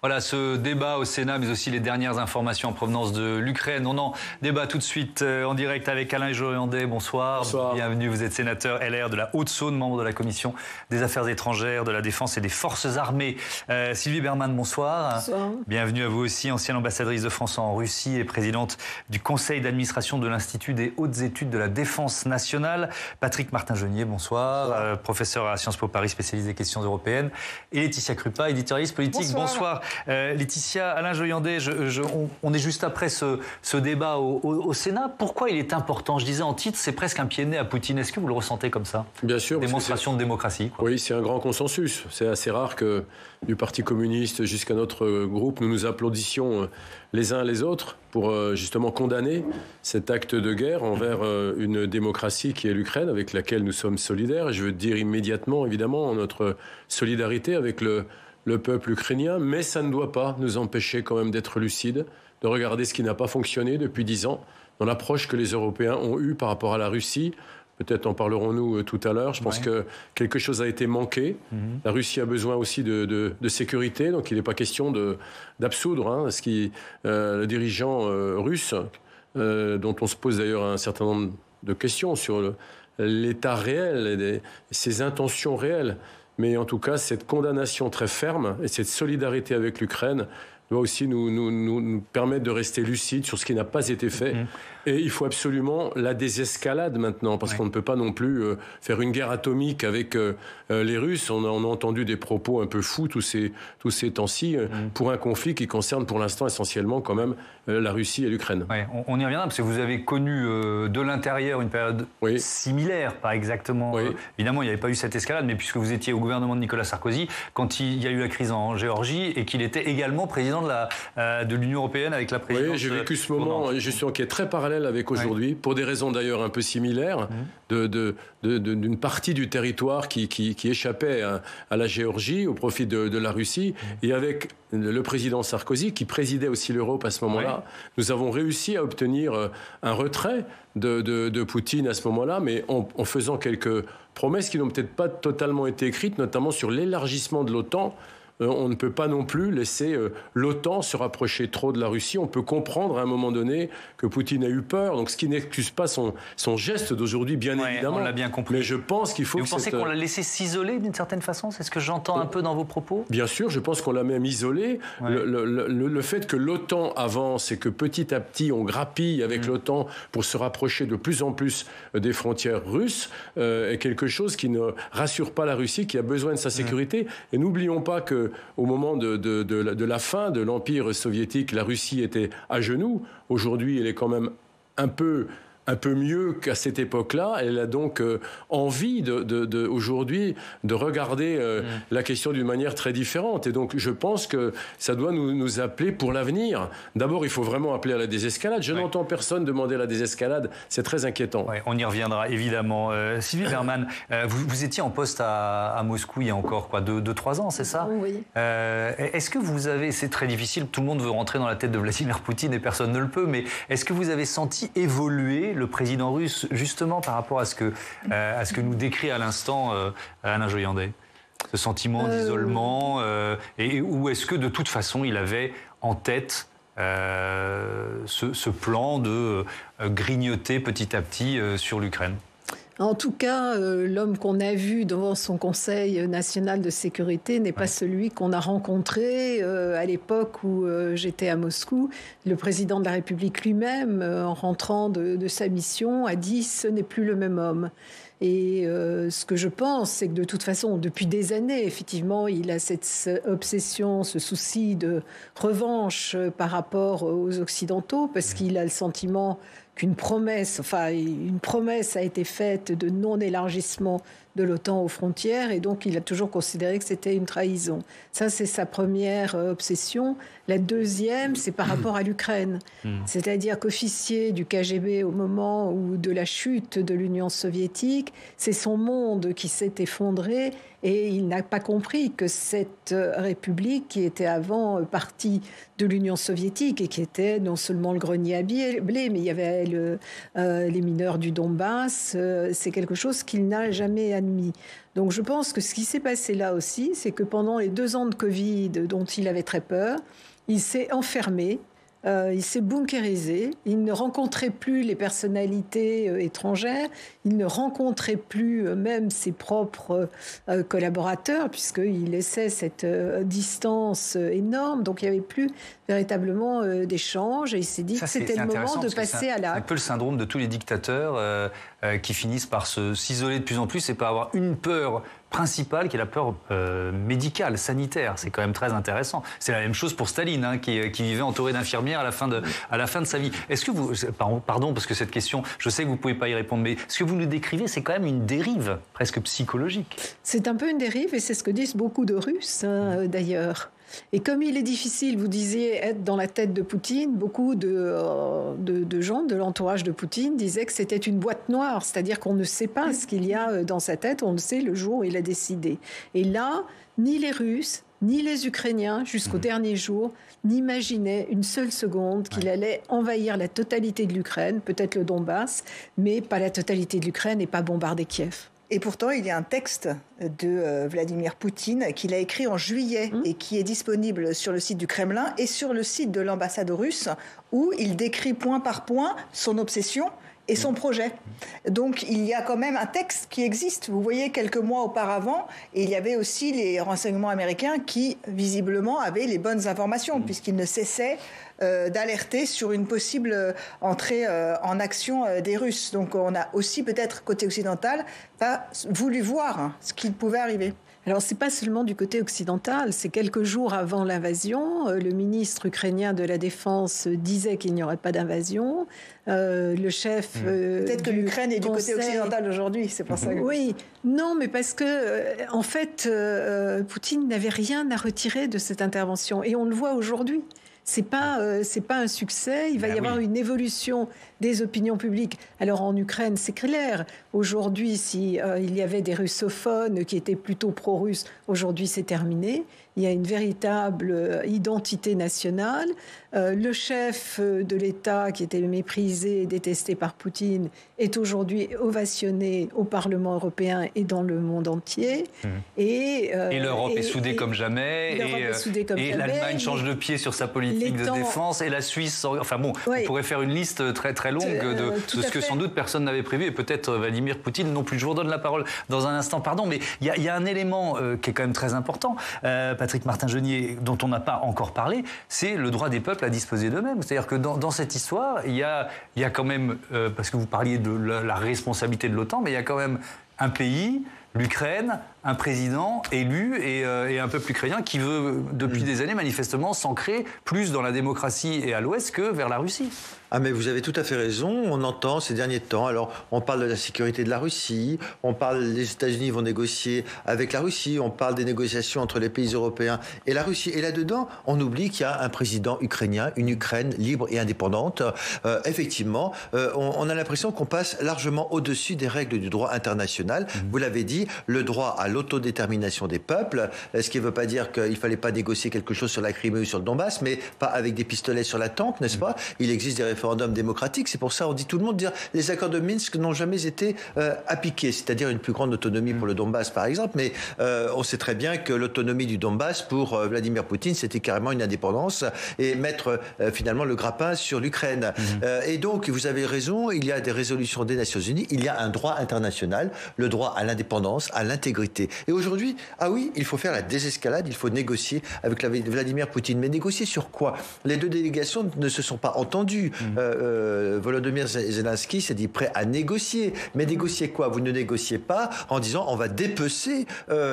Voilà, ce débat au Sénat, mais aussi les dernières informations en provenance de l'Ukraine. On en débat tout de suite en direct avec Alain Joyandet. Bonsoir. Bonsoir. Bienvenue, vous êtes sénateur LR de la Haute-Saône, membre de la Commission des Affaires étrangères, de la Défense et des Forces armées. Sylvie Berman, bonsoir. Bonsoir. Bienvenue à vous aussi, ancienne ambassadrice de France en Russie et présidente du conseil d'administration de l'Institut des hautes études de la défense nationale. Patrick Martin-Jeunier, bonsoir. Professeur à Sciences Po Paris, spécialisé des questions européennes. Et Laetitia Krupa, éditorialiste politique. Bonsoir. Laetitia, Alain Joyandet, on est juste après ce débat au Sénat. Pourquoi il est important? Je disais en titre, c'est presque un pied de nez à Poutine. Est-ce que vous le ressentez comme ça? Bien sûr. Démonstration de démocratie, quoi. Oui, c'est un grand consensus. C'est assez rare que du Parti communiste jusqu'à notre groupe, nous nous applaudissions les uns les autres pour justement condamner cet acte de guerre envers une démocratie qui est l'Ukraine, avec laquelle nous sommes solidaires. Et je veux dire immédiatement, évidemment, notre solidarité avec le peuple ukrainien, mais ça ne doit pas nous empêcher quand même d'être lucides, de regarder ce qui n'a pas fonctionné depuis 10 ans, dans l'approche que les Européens ont eue par rapport à la Russie. Peut-être en parlerons-nous tout à l'heure. Je pense que quelque chose a été manqué. La Russie a besoin aussi de sécurité, donc il n'est pas question d'absoudre le dirigeant russe, dont on se pose d'ailleurs un certain nombre de questions sur l'état réel et ses intentions réelles. Mais en tout cas, cette condamnation très ferme et cette solidarité avec l'Ukraine doit aussi nous permettre de rester lucides sur ce qui n'a pas été fait. Et il faut absolument la désescalade maintenant, parce qu'on ne peut pas non plus faire une guerre atomique avec les Russes. On a entendu des propos un peu fous tous ces temps-ci pour un conflit qui concerne pour l'instant essentiellement quand même la Russie et l'Ukraine. Ouais, on y reviendra, parce que vous avez connu de l'intérieur une période similaire, pas exactement. Évidemment, il n'y avait pas eu cette escalade, mais puisque vous étiez au gouvernement de Nicolas Sarkozy, quand il y a eu la crise en Géorgie, et qu'il était également président de l'Union européenne avec la présidence. Oui, j'ai vécu ce moment, qui est très parallèle avec aujourd'hui, pour des raisons d'ailleurs un peu similaires, d'une partie du territoire qui échappait à la Géorgie au profit de la Russie, et avec le président Sarkozy, qui présidait aussi l'Europe à ce moment-là, nous avons réussi à obtenir un retrait de Poutine à ce moment-là, mais en faisant quelques promesses qui n'ont peut-être pas totalement été écrites, notamment sur l'élargissement de l'OTAN. On ne peut pas non plus laisser l'OTAN se rapprocher trop de la Russie. On peut comprendre à un moment donné que Poutine a eu peur, donc ce qui n'excuse pas son geste d'aujourd'hui, bien évidemment. On l'a bien compris. Mais je pense qu'il faut Vous pensez qu'on l'a laissé s'isoler d'une certaine façon? C'est ce que j'entends un peu dans vos propos? Bien sûr, je pense qu'on l'a même isolé. Le fait que l'OTAN avance et que petit à petit on grappille avec l'OTAN pour se rapprocher de plus en plus des frontières russes est quelque chose qui ne rassure pas la Russie, qui a besoin de sa sécurité. Et n'oublions pas que au moment de la fin de l'Empire soviétique, la Russie était à genoux. Aujourd'hui, elle est quand même un peu mieux qu'à cette époque-là. Elle a donc envie aujourd'hui de regarder la question d'une manière très différente. Et donc, je pense que ça doit nous appeler pour l'avenir. D'abord, il faut vraiment appeler à la désescalade. Je n'entends personne demander la désescalade. C'est très inquiétant. On y reviendra, évidemment. Sylvie Berman, vous étiez en poste à Moscou il y a encore 2-3 ans, c'est ça? Oui. Est-ce que vous avez... C'est très difficile, tout le monde veut rentrer dans la tête de Vladimir Poutine et personne ne le peut, mais est-ce que vous avez senti évoluer le président russe, justement par rapport à ce que nous décrit à l'instant Alain Joyandet? Ce sentiment d'isolement, ou est-ce que de toute façon il avait en tête ce plan de grignoter petit à petit sur l'Ukraine? En tout cas, l'homme qu'on a vu devant son Conseil national de sécurité n'est pas celui qu'on a rencontré à l'époque où j'étais à Moscou. Le président de la République lui-même, en rentrant de sa mission, a dit « ce n'est plus le même homme ». Et ce que je pense, c'est que de toute façon, depuis des années, effectivement, il a cette obsession, ce souci de revanche par rapport aux Occidentaux, parce qu'il a le sentiment qu'une promesse a été faite de non-élargissement de l'OTAN aux frontières, et donc il a toujours considéré que c'était une trahison. Ça, c'est sa première obsession. La deuxième, c'est par rapport à l'Ukraine. C'est-à-dire qu'officier du KGB au moment de la chute de l'Union soviétique, c'est son monde qui s'est effondré, et il n'a pas compris que cette république, qui était avant partie de l'Union soviétique et qui était non seulement le grenier à blé, mais il y avait tuait les mineurs du Donbass, c'est quelque chose qu'il n'a jamais admis. Donc je pense que ce qui s'est passé là aussi, c'est que pendant les 2 ans de Covid dont il avait très peur, il s'est enfermé. Il s'est bunkérisé, il ne rencontrait plus les personnalités étrangères, il ne rencontrait plus même ses propres collaborateurs, puisqu'il laissait cette distance énorme, donc il n'y avait plus véritablement d'échanges, et il s'est dit que c'était le moment de passer à l'acte. C'est un peu le syndrome de tous les dictateurs qui finissent par s'isoler de plus en plus et par avoir une peur principale qui est la peur médicale, sanitaire. C'est quand même très intéressant. C'est la même chose pour Staline, hein, qui vivait entouré d'infirmières à la fin de sa vie. Est-ce que vous... Pardon, parce que cette question, je sais que vous ne pouvez pas y répondre, mais ce que vous nous décrivez, c'est quand même une dérive presque psychologique. C'est un peu une dérive, et c'est ce que disent beaucoup de Russes, hein, d'ailleurs. Et comme il est difficile, vous disiez, être dans la tête de Poutine, beaucoup de gens de l'entourage de Poutine disaient que c'était une boîte noire, c'est-à-dire qu'on ne sait pas ce qu'il y a dans sa tête, on le sait le jour où il a décidé. Et là, ni les Russes, ni les Ukrainiens, jusqu'au dernier jour, n'imaginaient une seule seconde qu'il allait envahir la totalité de l'Ukraine, peut-être le Donbass, mais pas la totalité de l'Ukraine et pas bombarder Kiev. Et pourtant, il y a un texte de Vladimir Poutine qu'il a écrit en juillet et qui est disponible sur le site du Kremlin et sur le site de l'ambassade russe, où il décrit point par point son obsession et son projet. Donc il y a quand même un texte qui existe. Vous voyez, quelques mois auparavant, et il y avait aussi les renseignements américains qui, visiblement, avaient les bonnes informations, puisqu'ils ne cessaient d'alerter sur une possible entrée en action des Russes. Donc on a aussi, peut-être, côté occidental, pas voulu voir ce qui pouvait arriver. Alors, ce n'est pas seulement du côté occidental, c'est quelques jours avant l'invasion. Le ministre ukrainien de la Défense disait qu'il n'y aurait pas d'invasion. Le chef peut-être que l'Ukraine est du côté occidental aujourd'hui, c'est pour ça que... Oui, non, mais parce que, en fait, Poutine n'avait rien à retirer de cette intervention. Et on le voit aujourd'hui. C'est pas un succès. Il va y avoir une évolution des opinions publiques. Alors en Ukraine, c'est clair. Aujourd'hui, si il y avait des russophones qui étaient plutôt pro-russes, aujourd'hui c'est terminé. Il y a une véritable identité nationale. Le chef de l'État, qui était méprisé et détesté par Poutine, est aujourd'hui ovationné au Parlement européen et dans le monde entier. Et l'Europe est soudée comme jamais. Et l'Allemagne change de pied sur sa politique de défense. Et la Suisse... Enfin bon, on pourrait faire une liste très très longue de ce que sans doute personne n'avait prévu. Et peut-être Vladimir Poutine non plus. Je vous redonne la parole dans un instant. Pardon, mais il y a un élément qui est quand même très important. Patrick Martin-Genier, dont on n'a pas encore parlé, c'est le droit des peuples à disposer d'eux-mêmes. C'est-à-dire que dans cette histoire, il y a quand même, parce que vous parliez de la responsabilité de l'OTAN, mais il y a quand même un pays, l'Ukraine, un président élu et un peuple ukrainien qui veut, depuis des années, manifestement, s'ancrer plus dans la démocratie et à l'Ouest que vers la Russie. Ah mais vous avez tout à fait raison, on entend ces derniers temps, alors on parle de la sécurité de la Russie, on parle les États-Unis vont négocier avec la Russie, on parle des négociations entre les pays européens et la Russie. Et là-dedans, on oublie qu'il y a un président ukrainien, une Ukraine libre et indépendante. Effectivement, on a l'impression qu'on passe largement au-dessus des règles du droit international. Vous l'avez dit, le droit à l'autodétermination des peuples, ce qui ne veut pas dire qu'il ne fallait pas négocier quelque chose sur la Crimée ou sur le Donbass, mais pas avec des pistolets sur la tempe, n'est-ce pas ? Il existe des référendums démocratiques, c'est pour ça on dit tout le monde dire les accords de Minsk n'ont jamais été appliqués, c'est-à-dire une plus grande autonomie pour le Donbass par exemple, mais on sait très bien que l'autonomie du Donbass pour Vladimir Poutine c'était carrément une indépendance et mettre finalement le grappin sur l'Ukraine. Et donc vous avez raison, il y a des résolutions des Nations Unies, il y a un droit international, le droit à l'indépendance, à l'intégrité. Et aujourd'hui, ah oui, il faut faire la désescalade, il faut négocier avec Vladimir Poutine. Mais négocier sur quoi ? Les deux délégations ne se sont pas entendues. Volodymyr Zelensky s'est dit prêt à négocier. Mais négocier quoi ? Vous ne négociez pas en disant on va dépecer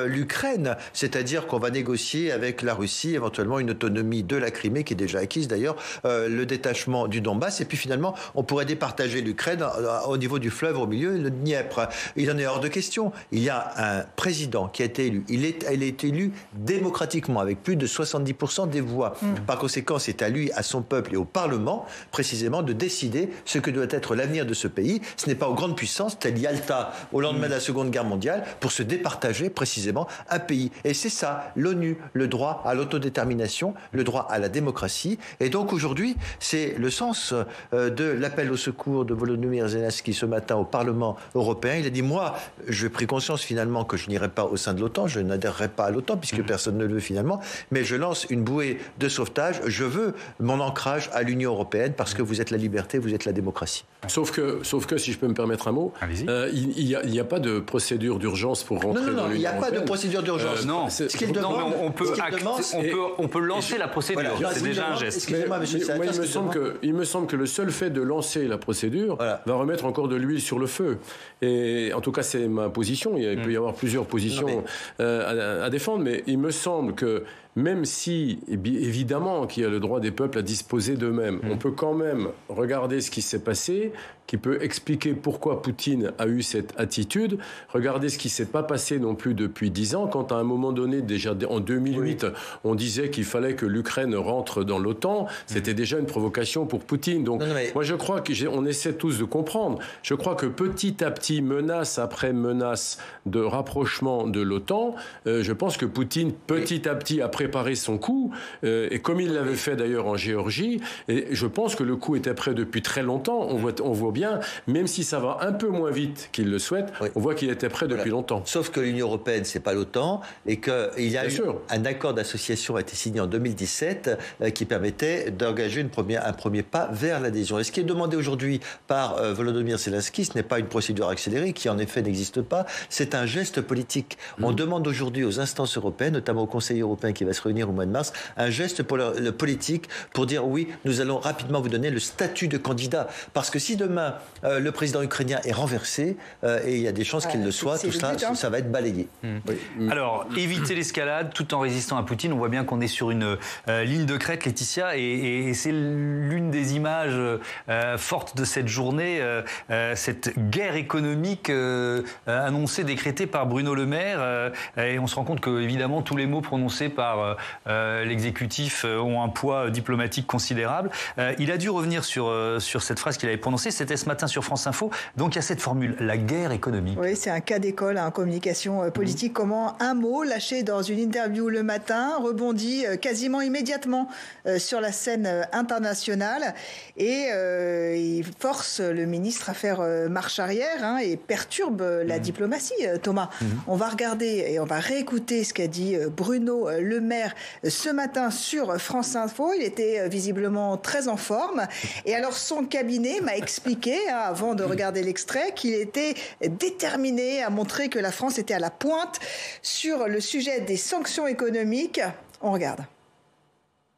l'Ukraine. C'est-à-dire qu'on va négocier avec la Russie éventuellement une autonomie de la Crimée qui est déjà acquise d'ailleurs, le détachement du Donbass et puis finalement on pourrait départager l'Ukraine au niveau du fleuve au milieu, le Dniepr. Il en est hors de question. Il y a un président président qui a été élu, il a été élu démocratiquement avec plus de 70% des voix. Par conséquent, c'est à lui, à son peuple et au Parlement, précisément, de décider ce que doit être l'avenir de ce pays. Ce n'est pas aux grandes puissances, telles Yalta au lendemain de la Seconde Guerre mondiale, pour se départager précisément un pays. Et c'est ça, l'ONU, le droit à l'autodétermination, le droit à la démocratie. Et donc aujourd'hui, c'est le sens de l'appel au secours de Volodymyr Zelensky ce matin au Parlement européen. Il a dit, moi, j'ai pris conscience finalement que je n'irai pas au sein de l'OTAN, je n'adhérerai pas à l'OTAN puisque personne ne le veut finalement, mais je lance une bouée de sauvetage, je veux mon ancrage à l'Union européenne parce que vous êtes la liberté, vous êtes la démocratie. Sauf que si je peux me permettre un mot, il n'y a pas de procédure d'urgence pour rentrer dans l'Union européenne. Il n'y a pas de procédure d'urgence. On peut lancer la procédure, c'est déjà un geste. Excusez-moi, monsieur le sénateur, il me semble que le seul fait de lancer la procédure va remettre encore de l'huile sur le feu. Et en tout cas, c'est ma position. Il peut y avoir plusieurs positions à défendre, mais il me semble que même si, évidemment, qu'il y a le droit des peuples à disposer d'eux-mêmes, on peut quand même regarder ce qui s'est passé, qui peut expliquer pourquoi Poutine a eu cette attitude. Regardez ce qui ne s'est pas passé non plus depuis 10 ans, quand à un moment donné, déjà en 2008, on disait qu'il fallait que l'Ukraine rentre dans l'OTAN. C'était déjà une provocation pour Poutine. Donc, moi, je crois qu'on essaie tous de comprendre. Je crois que petit à petit, menace après menace de rapprochement de l'OTAN, je pense que Poutine, petit à petit, a préparé son coup, et comme il l'avait fait d'ailleurs en Géorgie, et je pense que le coup était prêt depuis très longtemps. On voit bien, même si ça va un peu moins vite qu'il le souhaite, on voit qu'il était prêt depuis longtemps. Sauf que l'Union européenne, c'est pas l'OTAN, et qu'il y a un accord d'association a été signé en 2017 qui permettait d'engager un premier pas vers l'adhésion. Et ce qui est demandé aujourd'hui par Volodymyr Zelensky, ce n'est pas une procédure accélérée qui en effet n'existe pas, c'est un geste politique. On demande aujourd'hui aux instances européennes, notamment au Conseil européen qui va se réunir au mois de mars, un geste pour le politique pour dire oui, nous allons rapidement vous donner le statut de candidat. Parce que si demain le président ukrainien est renversé, et il y a des chances qu'il le soit, tout cela, ça va être balayé. Alors, éviter l'escalade tout en résistant à Poutine. On voit bien qu'on est sur une ligne de crête, Laetitia, et c'est l'une des images fortes de cette journée, cette guerre économique annoncée, décrétée par Bruno Le Maire. Et on se rend compte que, évidemment, tous les mots prononcés par l'exécutif ont un poids diplomatique considérable. Il a dû revenir sur cette phrase qu'il avait prononcée. C'était ce matin sur France Info. Donc il y a cette formule, la guerre économique. Oui, c'est un cas d'école en communication politique. Comment un mot lâché dans une interview le matin rebondit quasiment immédiatement sur la scène internationale et il force le ministre à faire marche arrière et perturbe la diplomatie, Thomas. On va regarder et on va réécouter ce qu'a dit Bruno Le Maire ce matin sur France Info. Il était visiblement très en forme. Et alors son cabinet m'a expliqué, avant de regarder l'extrait, qu'il était déterminé à montrer que la France était à la pointe sur le sujet des sanctions économiques. On regarde.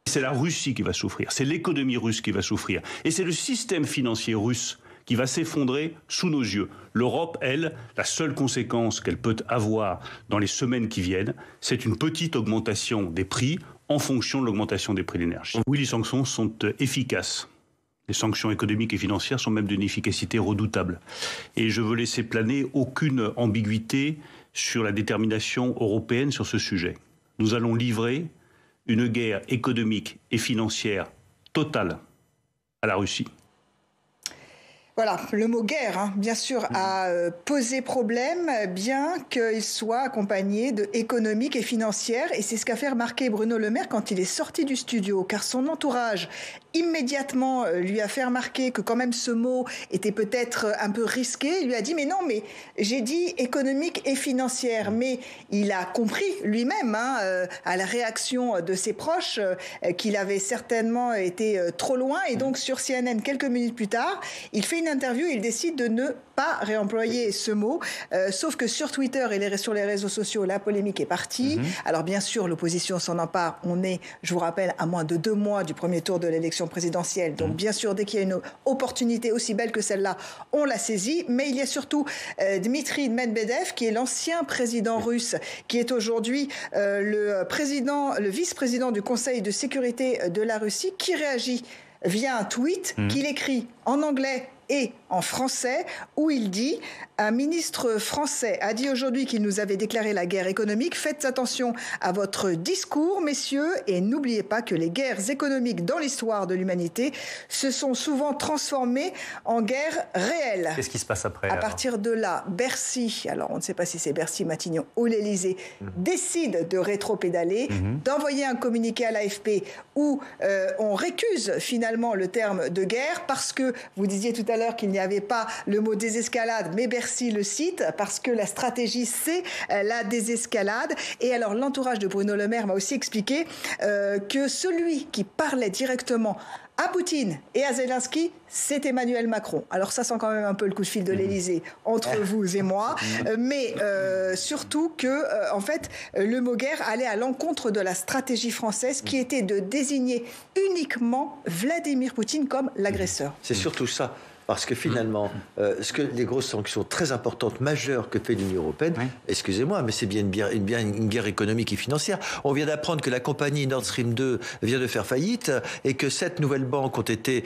C'est la Russie qui va souffrir, c'est l'économie russe qui va souffrir. Et c'est le système financier russe qui va s'effondrer sous nos yeux. L'Europe, elle, la seule conséquence qu'elle peut avoir dans les semaines qui viennent, c'est une petite augmentation des prix en fonction de l'augmentation des prix de l'énergie. Oui, les sanctions sont efficaces. Les sanctions économiques et financières sont même d'une efficacité redoutable. Et je veux laisser planer aucune ambiguïté sur la détermination européenne sur ce sujet. Nous allons livrer une guerre économique et financière totale à la Russie. Voilà, le mot guerre, bien sûr, a posé problème, bien qu'il soit accompagné de économique et financière. Et c'est ce qu'a fait remarquer Bruno Le Maire quand il est sorti du studio, car son entourage immédiatement lui a fait remarquer que quand même ce mot était peut-être un peu risqué. Il lui a dit, mais non, mais j'ai dit économique et financière. Mais il a compris lui-même, à la réaction de ses proches, qu'il avait certainement été trop loin. Et donc sur CNN, quelques minutes plus tard, il fait une interview et il décide de ne pas réemployer ce mot. Sauf que sur Twitter et sur les réseaux sociaux, la polémique est partie. Alors bien sûr, l'opposition s'en empare. On est, je vous rappelle, à moins de 2 mois du premier tour de l'élection présidentielle. Donc bien sûr, dès qu'il y a une opportunité aussi belle que celle-là, on la saisit. Mais il y a surtout Dmitri Medvedev, qui est l'ancien président russe, qui est aujourd'hui le vice-président du Conseil de sécurité de la Russie, qui réagit via un tweet qu'il écrit en anglais et en français, où il dit Un ministre français a dit aujourd'hui qu'il nous avait déclaré la guerre économique. Faites attention à votre discours, messieurs, et n'oubliez pas que les guerres économiques dans l'histoire de l'humanité se sont souvent transformées en guerres réelles. Qu'est-ce qui se passe après? À partir de là, Bercy, alors on ne sait pas si c'est Bercy, Matignon ou l'Élysée, décide de rétropédaler, d'envoyer un communiqué à l'AFP où on récuse finalement le terme de guerre parce que vous disiez tout à l'heure qu'il n'y avait pas le mot désescalade, mais Bercy le cite parce que la stratégie c'est la désescalade. Et alors l'entourage de Bruno Le Maire m'a aussi expliqué que celui qui parlait directement à Poutine et à Zelensky, c'est Emmanuel Macron. Alors ça sent quand même un peu le coup de fil de l'Élysée entre vous et moi, mais surtout que, en fait, le mot guerre allait à l'encontre de la stratégie française qui était de désigner uniquement Vladimir Poutine comme l'agresseur. C'est surtout ça. Parce que finalement, ce que les grosses sanctions très importantes, majeures que fait l'Union européenne, excusez-moi, mais c'est bien une guerre économique et financière. On vient d'apprendre que la compagnie Nord Stream 2 vient de faire faillite et que 7 nouvelles banques ont été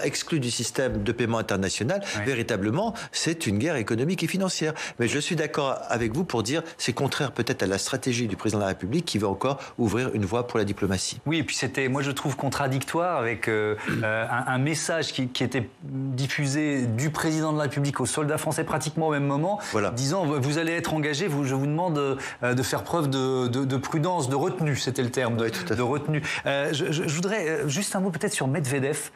exclues du système de paiement international. Véritablement, c'est une guerre économique et financière. Mais je suis d'accord avec vous pour dire c'est contraire peut-être à la stratégie du président de la République qui va encore ouvrir une voie pour la diplomatie. Oui, et puis c'était, moi je trouve contradictoire avec un message qui était diffusé du président de la République aux soldats français pratiquement au même moment, disant vous allez être engagés, je vous demande de faire preuve de prudence, de retenue, c'était le terme, de retenue. Je voudrais juste un mot peut-être sur Medvedev.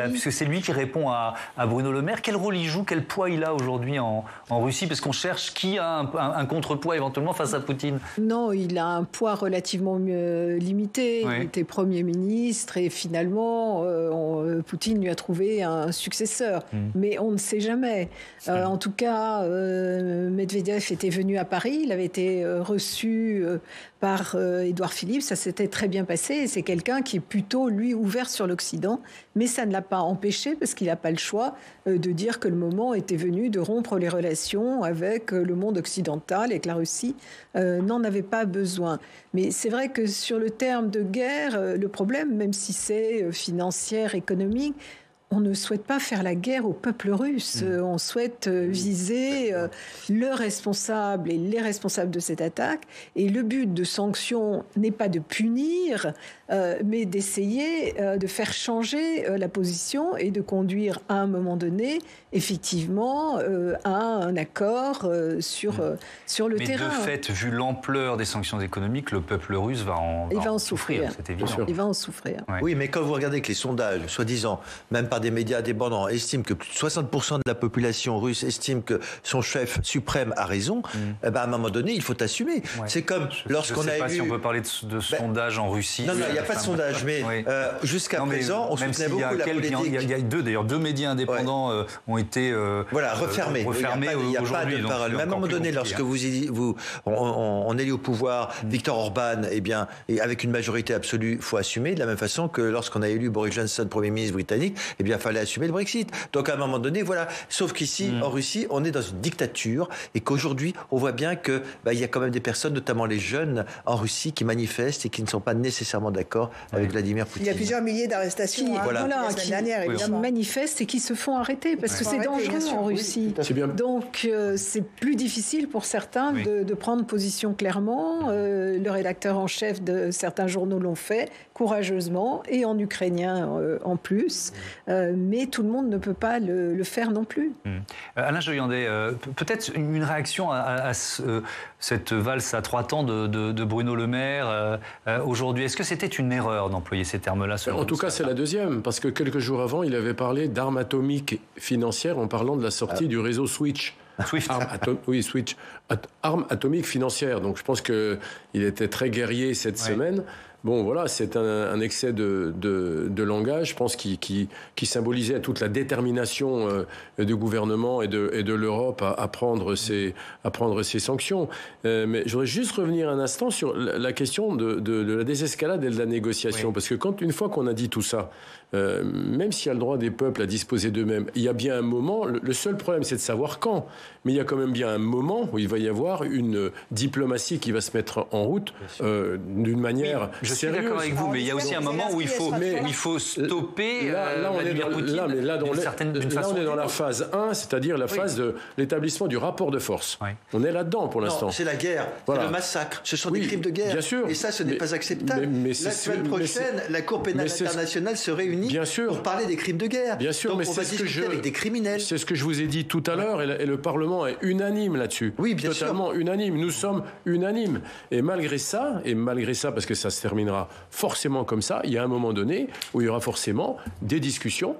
Puisque c'est lui qui répond à Bruno Le Maire. Quel rôle il joue, quel poids il a aujourd'hui en Russie? Parce qu'on cherche qui a un contrepoids éventuellement face à Poutine. Non, il a un poids relativement limité. Il était Premier ministre et finalement, Poutine lui a trouvé un successeur. Mais on ne sait jamais. En tout cas, Medvedev était venu à Paris. Il avait été reçu par Édouard Philippe. Ça s'était très bien passé. Et c'est quelqu'un qui est plutôt, lui, ouvert sur l'Occident. Mais ça ne l'a pas empêché, parce qu'il n'a pas le choix, de dire que le moment était venu de rompre les relations avec le monde occidental et que la Russie n'en avait pas besoin. Mais c'est vrai que sur le terme de guerre, le problème, même si c'est financière, économique, on ne souhaite pas faire la guerre au peuple russe. On souhaite viser le responsable et les responsables de cette attaque. Et le but de sanctions n'est pas de punir, mais d'essayer de faire changer la position et de conduire à un moment donné, effectivement, à un accord sur le terrain. Mais de fait, vu l'ampleur des sanctions économiques, le peuple russe va en souffrir. C'est évident. Il va en souffrir. Oui, mais quand vous regardez que les sondages, soi-disant, même par des médias indépendants, estiment que plus de 60% de la population russe estime que son chef suprême a raison, à un moment donné, il faut assumer. C'est comme lorsqu'on a vu... Je ne sais pas si on peut parler de sondage en Russie. Non, il n'y a pas de sondage, mais jusqu'à présent, on soutenait beaucoup la politique. Il y a deux médias indépendants ont été refermés. Il n'y a pas de parole. Mais à un moment donné, lorsque on élit au pouvoir Viktor Orban, avec une majorité absolue, il faut assumer, de la même façon que lorsqu'on a élu Boris Johnson, Premier ministre britannique, il fallait assumer le Brexit. Donc à un moment donné, voilà. Sauf qu'ici, en Russie, on est dans une dictature et qu'aujourd'hui, on voit bien que il y a quand même des personnes, notamment les jeunes en Russie, qui manifestent et qui ne sont pas nécessairement d'accord avec Vladimir Poutine. Il y a plusieurs milliers d'arrestations qui manifestent et qui se font arrêter parce que c'est dangereux en Russie. Donc c'est plus difficile pour certains de prendre position clairement. Le rédacteur en chef de certains journaux l'ont fait courageusement et en ukrainien en plus. Mais tout le monde ne peut pas le faire non plus. Alain Joyandet, peut-être une réaction à cette valse à 3 temps de Bruno Le Maire aujourd'hui. Est-ce que c'était une erreur d'employer ces termes-là? En tout cas, c'est la deuxième, parce que quelques jours avant, il avait parlé d'armes atomiques financières en parlant de la sortie du réseau Switch. Switch. Armes atomiques financières. Donc je pense qu'il était très guerrier cette semaine. Bon, voilà, c'est un excès de langage, je pense, qui symbolisait toute la détermination du gouvernement et de l'Europe à prendre ces sanctions. Mais je voudrais juste revenir un instant sur la question de la désescalade et de la négociation. Parce que une fois qu'on a dit tout ça, même s'il y a le droit des peuples à disposer d'eux-mêmes, il y a bien un moment, le seul problème c'est de savoir quand, mais il y a quand même bien un moment où il va y avoir une diplomatie qui va se mettre en route d'une manière suis d'accord avec vous, mais il y a aussi un moment où il faut stopper Vladimir Poutine on est dans la phase 1, c'est-à-dire la phase de l'établissement du rapport de force. Oui. On est là-dedans pour l'instant. C'est la guerre, c'est le massacre, ce sont des crimes de guerre. Bien sûr. Et ça, ce n'est pas acceptable. La semaine prochaine, la Cour pénale internationale se réunit pour parler des crimes de guerre. Bien sûr, donc mais on va discuter avec des criminels. C'est ce que je vous ai dit tout à l'heure, et le Parlement est unanime là-dessus. Oui, bien sûr. Totalement unanime. Nous sommes unanimes. Et malgré ça, parce que ça se terminera forcément comme ça, il y a un moment donné où il y aura forcément des discussions,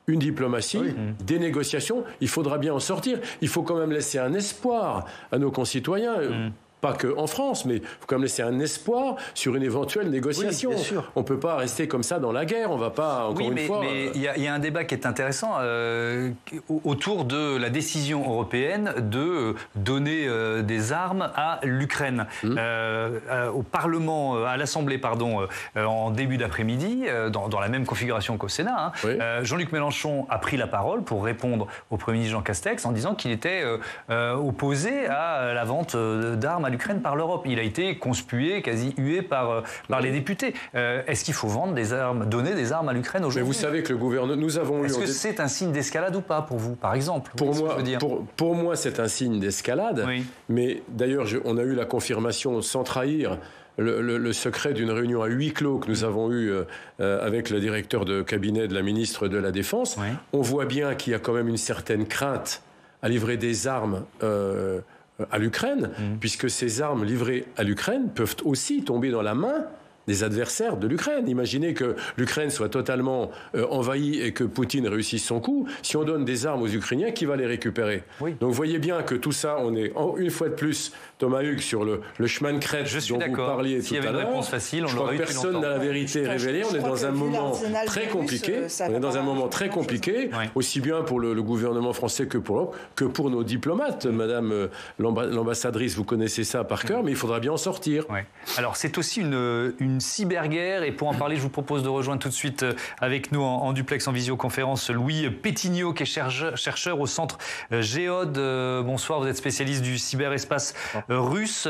une diplomatie, des négociations. Il faudra bien en sortir. Il faut quand même laisser un espoir à nos concitoyens. Pas qu'en France, mais il faut quand même laisser un espoir sur une éventuelle négociation. Oui, bien sûr. On ne peut pas rester comme ça dans la guerre. On ne va pas, encore une fois... mais il y a un débat qui est intéressant autour de la décision européenne de donner des armes à l'Ukraine. Au Parlement, à l'Assemblée, en début d'après-midi, dans la même configuration qu'au Sénat, Jean-Luc Mélenchon a pris la parole pour répondre au Premier ministre Jean Castex en disant qu'il était opposé à la vente d'armes à l'Ukraine par l'Europe. Il a été conspué, quasi hué par les députés. Est-ce qu'il faut vendre des armes, donner des armes à l'Ukraine aujourd'hui ? Mais vous savez que le gouvernement, nous avons eu... Est-ce que c'est un signe d'escalade ou pas pour vous, par exemple ? Pour moi, c'est un signe d'escalade. Oui. Mais d'ailleurs, on a eu la confirmation, sans trahir, le secret d'une réunion à huis clos que nous avons eue avec le directeur de cabinet de la ministre de la Défense. Oui. On voit bien qu'il y a quand même une certaine crainte à livrer des armes à l'Ukraine, puisque ces armes livrées à l'Ukraine peuvent aussi tomber dans la main des adversaires de l'Ukraine. Imaginez que l'Ukraine soit totalement envahie et que Poutine réussisse son coup. Si on donne des armes aux Ukrainiens, qui va les récupérer ? Donc vous voyez bien que tout ça, on est une fois de plus, Thomas Hugues, sur le chemin de crête dont vous parliez tout à l'heure. S'il y avait une réponse facile, on l'aurait eu depuis longtemps. Personne n'a la vérité révélée. On est dans un moment très compliqué. Aussi bien pour le gouvernement français que pour l'Europe, que pour nos diplomates. Madame l'ambassadrice, vous connaissez ça par cœur, mais il faudra bien en sortir. Ouais. Alors c'est aussi une cyberguerre, et pour en parler, je vous propose de rejoindre tout de suite avec nous en duplex, en visioconférence, Louis Pétignot, qui est chercheur au centre Géode. Bonsoir, vous êtes spécialiste du cyberespace russe.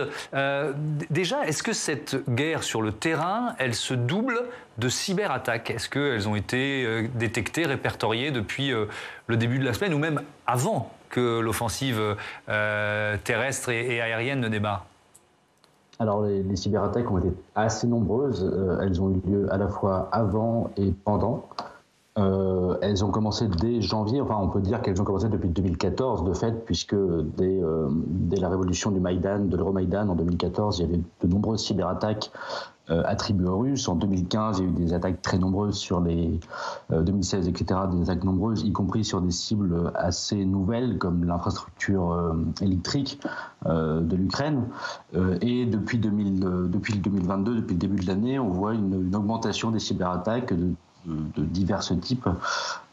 Déjà, est-ce que cette guerre sur le terrain, elle se double de cyberattaques ? Est-ce qu'elles ont été détectées, répertoriées depuis le début de la semaine, ou même avant que l'offensive terrestre et aérienne ne démarre ? Alors, les cyberattaques ont été assez nombreuses. Elles ont eu lieu à la fois avant et pendant. Elles ont commencé dès janvier. Enfin, on peut dire qu'elles ont commencé depuis 2014, de fait, puisque dès la révolution du Maïdan, de l'Euromaïdan en 2014, il y avait de nombreuses cyberattaques attribuées aux Russes. En 2015, il y a eu des attaques très nombreuses sur les 2016, etc., des attaques nombreuses, y compris sur des cibles assez nouvelles comme l'infrastructure électrique de l'Ukraine. Et depuis 2022, depuis le début de l'année, on voit une augmentation des cyberattaques de divers types,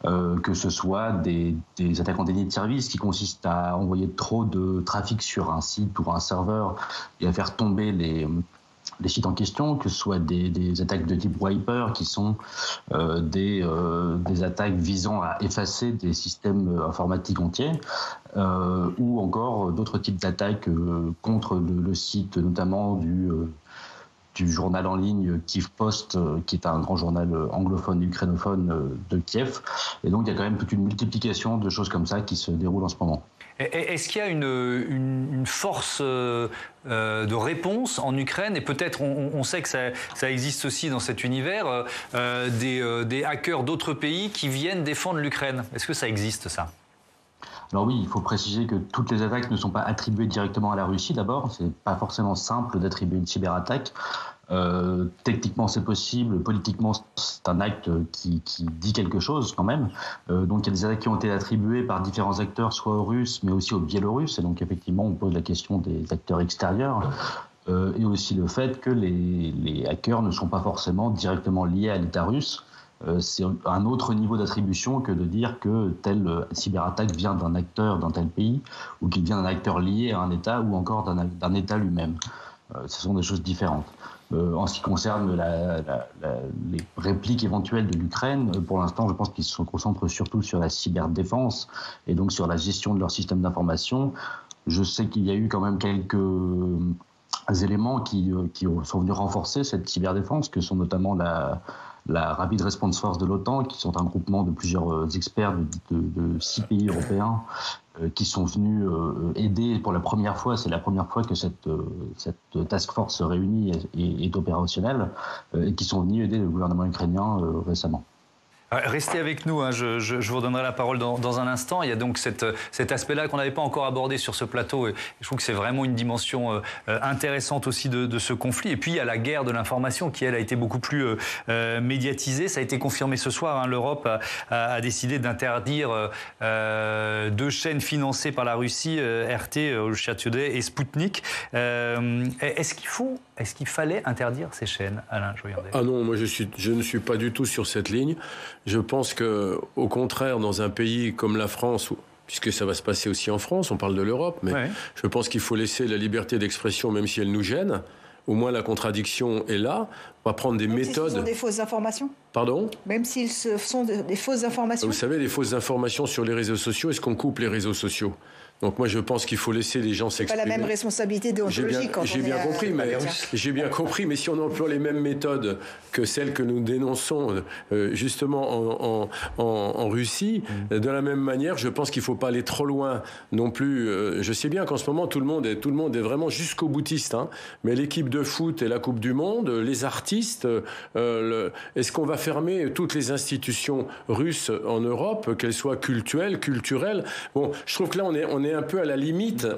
que ce soit des attaques en déni de service qui consistent à envoyer trop de trafic sur un site ou un serveur et à faire tomber les sites en question, que ce soit des attaques de type wiper qui sont des attaques visant à effacer des systèmes informatiques entiers, ou encore d'autres types d'attaques contre le site, notamment du journal en ligne Kiev Post, qui est un grand journal anglophone et ukrainophone de Kiev. Et donc il y a quand même toute une multiplication de choses comme ça qui se déroulent en ce moment. Est-ce qu'il y a une force de réponse en Ukraine ? Et peut-être, on sait que ça existe aussi dans cet univers, des hackers d'autres pays qui viennent défendre l'Ukraine. Est-ce que ça existe, ça ? Alors oui, il faut préciser que toutes les attaques ne sont pas attribuées directement à la Russie d'abord. C'est pas forcément simple d'attribuer une cyberattaque. Techniquement c'est possible, politiquement c'est un acte qui dit quelque chose quand même. Donc il y a des attaques qui ont été attribuées par différents acteurs, soit aux Russes mais aussi aux Biélorusses. Et donc effectivement on pose la question des acteurs extérieurs. Et aussi le fait que les hackers ne sont pas forcément directement liés à l'État russe. C'est un autre niveau d'attribution que de dire que telle cyberattaque vient d'un acteur dans tel pays, ou qu'il vient d'un acteur lié à un État, ou encore d'un État lui-même. Ce sont des choses différentes. En ce qui concerne les répliques éventuelles de l'Ukraine, pour l'instant, je pense qu'ils se concentrent surtout sur la cyberdéfense et donc sur la gestion de leur système d'information. Je sais qu'il y a eu quand même éléments qui sont venus renforcer cette cyberdéfense, que sont notamment la Rapid Response Force de l'OTAN, qui sont un groupement de plusieurs experts de 6 pays européens qui sont venus aider pour la première fois. C'est la première fois que cette task force se réunit et est opérationnelle, et qui sont venus aider le gouvernement ukrainien récemment. Restez avec nous, hein. Je vous redonnerai la parole dans un instant. Il y a donc cet aspect-là qu'on n'avait pas encore abordé sur ce plateau, et je trouve que c'est vraiment une dimension intéressante aussi de ce conflit. Et puis il y a la guerre de l'information qui, elle, a été beaucoup plus médiatisée. Ça a été confirmé ce soir, hein. L'Europe a décidé d'interdire 2 chaînes financées par la Russie, RT, Russia Today, et Sputnik. Est-ce qu'il fallait interdire ces chaînes, Alain Joyandet ? Ah non, moi je ne suis pas du tout sur cette ligne. Je pense que, au contraire, dans un pays comme la France, puisque ça va se passer aussi en France, on parle de l'Europe, mais je pense qu'il faut laisser la liberté d'expression, même si elle nous gêne. Au moins la contradiction est là. On va prendre des méthodes. Ce sont des fausses informations. Pardon ? Même s'ils sont des fausses informations. Vous savez, les fausses informations sur les réseaux sociaux, est-ce qu'on coupe les réseaux sociaux ? Donc moi je pense qu'il faut laisser les gens s'exprimer. Pas la même responsabilité déontologique. J'ai bien compris, mais si on emploie les mêmes méthodes que celles que nous dénonçons justement en Russie, de la même manière, je pense qu'il ne faut pas aller trop loin non plus. Je sais bien qu'en ce moment tout le monde est vraiment jusqu'au boutiste, hein, mais l'équipe de foot et la Coupe du Monde, les artistes, est-ce qu'on va fermer toutes les institutions russes en Europe, qu'elles soient culturelles ? Bon, je trouve que là on est un peu à la limite.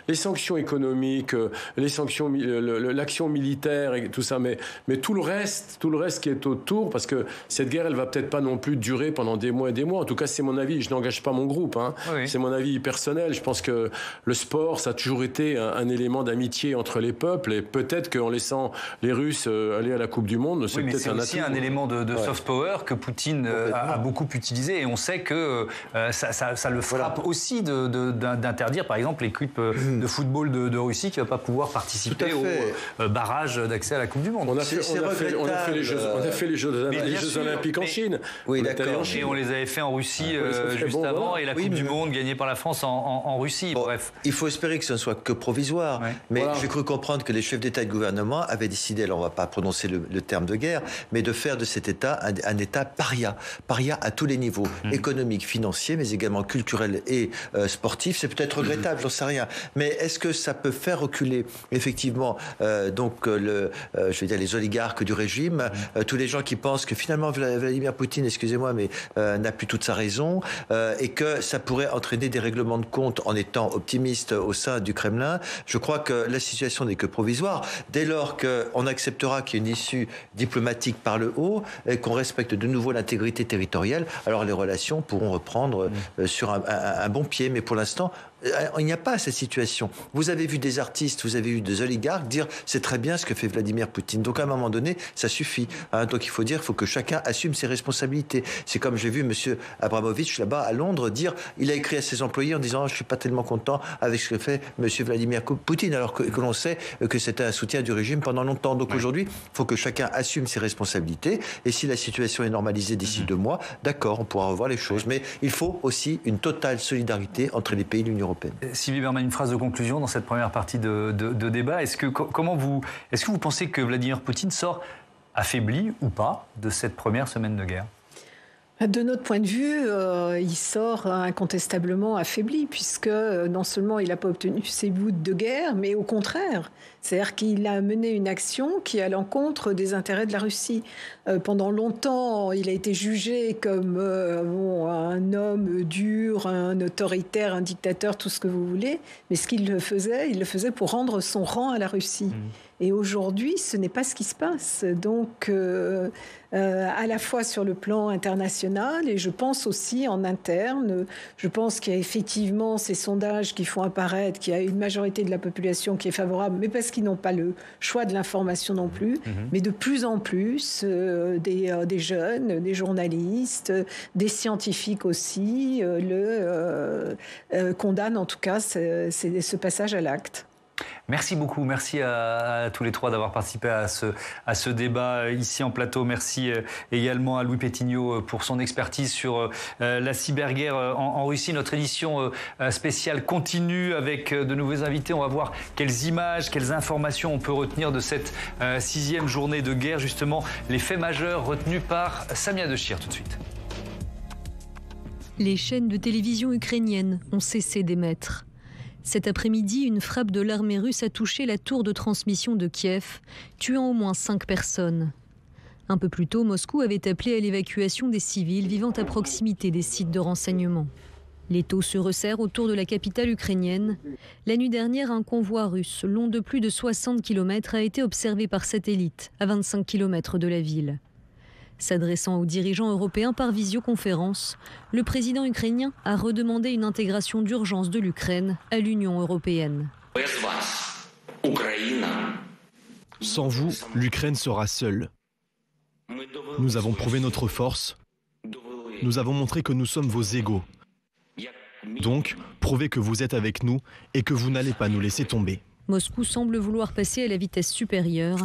Les sanctions économiques, les sanctions, l'action militaire et tout ça, mais tout le reste qui est autour, parce que cette guerre, elle va peut-être pas non plus durer pendant des mois et des mois. En tout cas, c'est mon avis. Je n'engage pas mon groupe. Hein. Oui. C'est mon avis personnel. Je pense que le sport, ça a toujours été un élément d'amitié entre les peuples, et peut-être qu'en laissant les Russes aller à la Coupe du Monde, c'est peut-être un atout. C'est aussi un élément de soft power que Poutine a beaucoup utilisé, et on sait que ça le frappe aussi d'interdire, par exemple, l'équipe de football de Russie qui ne va pas pouvoir participer au barrage d'accès à la Coupe du Monde. On a fait les Jeux Olympiques en Chine. Oui, d'accord. Et on les avait fait en Russie juste avant, et la Coupe du Monde gagnée par la France en Russie. Bon, bref. Il faut espérer que ce ne soit que provisoire. Ouais. Mais j'ai cru comprendre que les chefs d'État et de gouvernement avaient décidé, alors on ne va pas prononcer le terme de guerre, mais de faire de cet État un État paria. Paria à tous les niveaux, économique, financier, mais également culturel et sportif. C'est peut-être regrettable, j'en sais rien. Mais est-ce que ça peut faire reculer effectivement les oligarques du régime, tous les gens qui pensent que finalement Vladimir Poutine, excusez-moi, mais n'a plus toute sa raison, et que ça pourrait entraîner des règlements de compte en étant optimiste au sein du Kremlin. Je crois que la situation n'est que provisoire. Dès lors qu'on acceptera qu'il y ait une issue diplomatique par le haut et qu'on respecte de nouveau l'intégrité territoriale, alors les relations pourront reprendre sur un bon pied. Mais pour l'instant, il n'y a pas cette situation. Vous avez vu des artistes, vous avez vu des oligarques dire c'est très bien ce que fait Vladimir Poutine. Donc à un moment donné, ça suffit. Donc il faut que chacun assume ses responsabilités. C'est comme j'ai vu M. Abramovich là-bas à Londres dire, il a écrit à ses employés en disant je suis pas tellement content avec ce que fait M. Vladimir Poutine, alors que l'on sait que c'était un soutien du régime pendant longtemps. Donc aujourd'hui, il faut que chacun assume ses responsabilités. Et si la situation est normalisée d'ici 2 mois, d'accord, on pourra revoir les choses. Mais il faut aussi une totale solidarité entre les pays de l'Union européenne. Sylvie Bermann, une phrase de conclusion dans cette première partie de débat. Est-ce que vous pensez que Vladimir Poutine sort affaibli ou pas de cette première semaine de guerre ? De notre point de vue, il sort incontestablement affaibli, puisque non seulement il n'a pas obtenu ses bouts de guerre, mais au contraire. C'est-à-dire qu'il a mené une action qui est à l'encontre des intérêts de la Russie. Pendant longtemps, il a été jugé comme un homme dur, un autoritaire, un dictateur, tout ce que vous voulez. Mais ce qu'il faisait, il le faisait pour rendre son rang à la Russie. Et aujourd'hui, ce n'est pas ce qui se passe. Donc, à la fois sur le plan international et je pense aussi en interne, je pense qu'il y a effectivement ces sondages qui font apparaître qu'il y a une majorité de la population qui est favorable, mais parce qu'ils n'ont pas le choix de l'information non plus, mais de plus en plus des jeunes, des journalistes, des scientifiques aussi, condamnent en tout cas ce passage à l'acte. Merci beaucoup, merci à tous les trois d'avoir participé à ce débat ici en plateau. Merci également à Louis Pétignot pour son expertise sur la cyberguerre en Russie. Notre édition spéciale continue avec de nouveaux invités. On va voir quelles images, quelles informations on peut retenir de cette 6e journée de guerre. Justement, les faits majeurs retenus par Samia Dechir tout de suite. Les chaînes de télévision ukrainiennes ont cessé d'émettre. Cet après-midi, une frappe de l'armée russe a touché la tour de transmission de Kiev, tuant au moins 5 personnes. Un peu plus tôt, Moscou avait appelé à l'évacuation des civils vivant à proximité des sites de renseignement. L'étau se resserre autour de la capitale ukrainienne. La nuit dernière, un convoi russe long de plus de 60 km a été observé par satellite à 25 km de la ville. S'adressant aux dirigeants européens par visioconférence, le président ukrainien a redemandé une intégration d'urgence de l'Ukraine à l'Union européenne. Sans vous, l'Ukraine sera seule. Nous avons prouvé notre force. Nous avons montré que nous sommes vos égaux. Donc, prouvez que vous êtes avec nous et que vous n'allez pas nous laisser tomber. Moscou semble vouloir passer à la vitesse supérieure.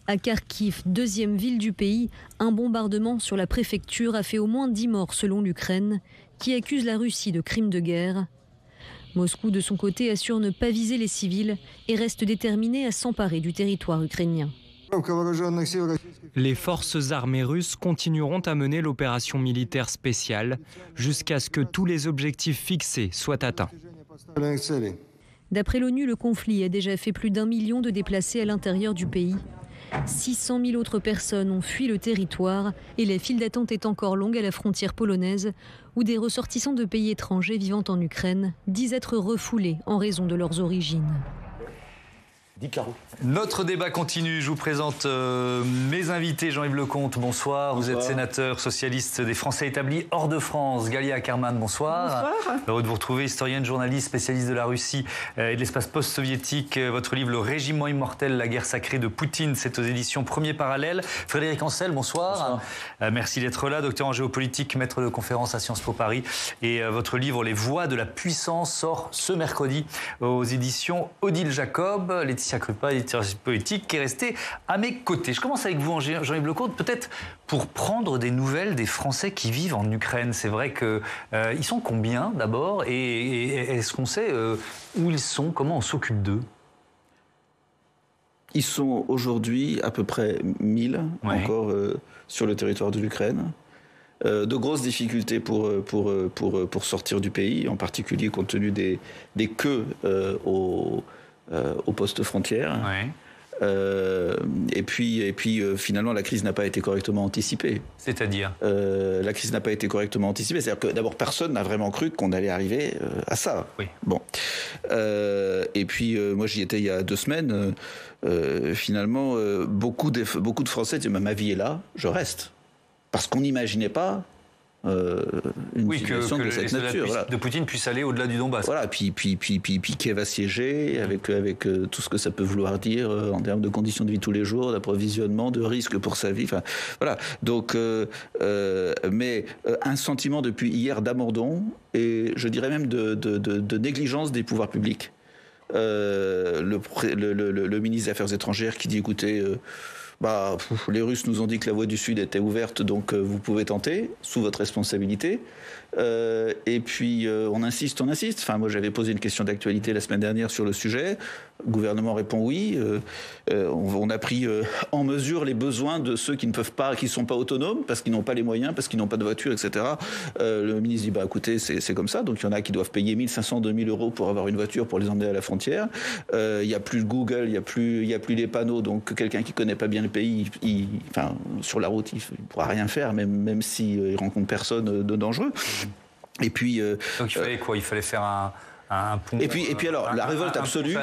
À Kharkiv, 2e ville du pays, un bombardement sur la préfecture a fait au moins 10 morts selon l'Ukraine, qui accuse la Russie de crimes de guerre. Moscou, de son côté, assure ne pas viser les civils et reste déterminé à s'emparer du territoire ukrainien. Les forces armées russes continueront à mener l'opération militaire spéciale jusqu'à ce que tous les objectifs fixés soient atteints. D'après l'ONU, le conflit a déjà fait plus d'1 million de déplacés à l'intérieur du pays. 600 000 autres personnes ont fui le territoire et la file d'attente est encore longue à la frontière polonaise où des ressortissants de pays étrangers vivant en Ukraine disent être refoulés en raison de leurs origines. Notre débat continue. Je vous présente mes invités. Jean-Yves Lecomte, bonsoir. Vous êtes sénateur socialiste des Français établis hors de France. Galia Ackerman, bonsoir. Bonsoir. Heureux de vous retrouver, historienne, journaliste, spécialiste de la Russie et de l'espace post-soviétique. Votre livre Le Régiment immortel, la guerre sacrée de Poutine, c'est aux éditions Premier Parallèle. Frédéric Ancel, bonsoir. Merci d'être là. Docteur en géopolitique, maître de conférence à Sciences Po Paris. Et votre livre Les voies de la puissance sort ce mercredi aux éditions Odile Jacob. Laetitia Krupa, éditeur politique, qui est resté à mes côtés. Je commence avec vous, Jean-Yves Lecomte, peut-être pour prendre des nouvelles des Français qui vivent en Ukraine. C'est vrai qu'ils sont combien d'abord et est-ce qu'on sait où ils sont, comment on s'occupe d'eux? Ils sont aujourd'hui à peu près 1000 encore sur le territoire de l'Ukraine. De grosses difficultés pour sortir du pays, en particulier compte tenu des queues au poste frontière. Et puis finalement, la crise n'a pas été correctement anticipée. C'est-à-dire la crise n'a pas été correctement anticipée. C'est-à-dire que d'abord, personne n'a vraiment cru qu'on allait arriver à ça. Oui. Bon. Et puis, moi, j'y étais il y a 2 semaines. Finalement, beaucoup de Français disaient « ma vie est là, je reste ». Parce qu'on n'imaginait pas une situation de cette nature. De Poutine puisse aller au-delà du Donbass. Voilà, puis Kiev assiégé, avec tout ce que ça peut vouloir dire en termes de conditions de vie tous les jours, d'approvisionnement, de risques pour sa vie. Enfin, voilà. Donc, mais un sentiment depuis hier d'abandon et je dirais même de négligence des pouvoirs publics. Le ministre des Affaires étrangères qui dit écoutez. Les Russes nous ont dit que la voie du Sud était ouverte, donc vous pouvez tenter, sous votre responsabilité. Et puis, on insiste. Enfin, moi, j'avais posé une question d'actualité la semaine dernière sur le sujet. Le gouvernement répond oui. On a pris en mesure les besoins de ceux qui ne peuvent pas, qui sont pas autonomes, parce qu'ils n'ont pas les moyens, parce qu'ils n'ont pas de voiture, etc. Le ministre dit, écoutez, c'est comme ça. Donc, il y en a qui doivent payer 1 500, 2 000 euros pour avoir une voiture pour les emmener à la frontière. Il n'y a plus de Google, il y a plus les panneaux. Donc, quelqu'un qui connaît pas bien le pays, sur la route, il ne pourra rien faire, même s'il rencontre personne de dangereux. Et puis, donc, il fallait quoi? Il fallait faire un pont. Et puis alors la révolte absolue,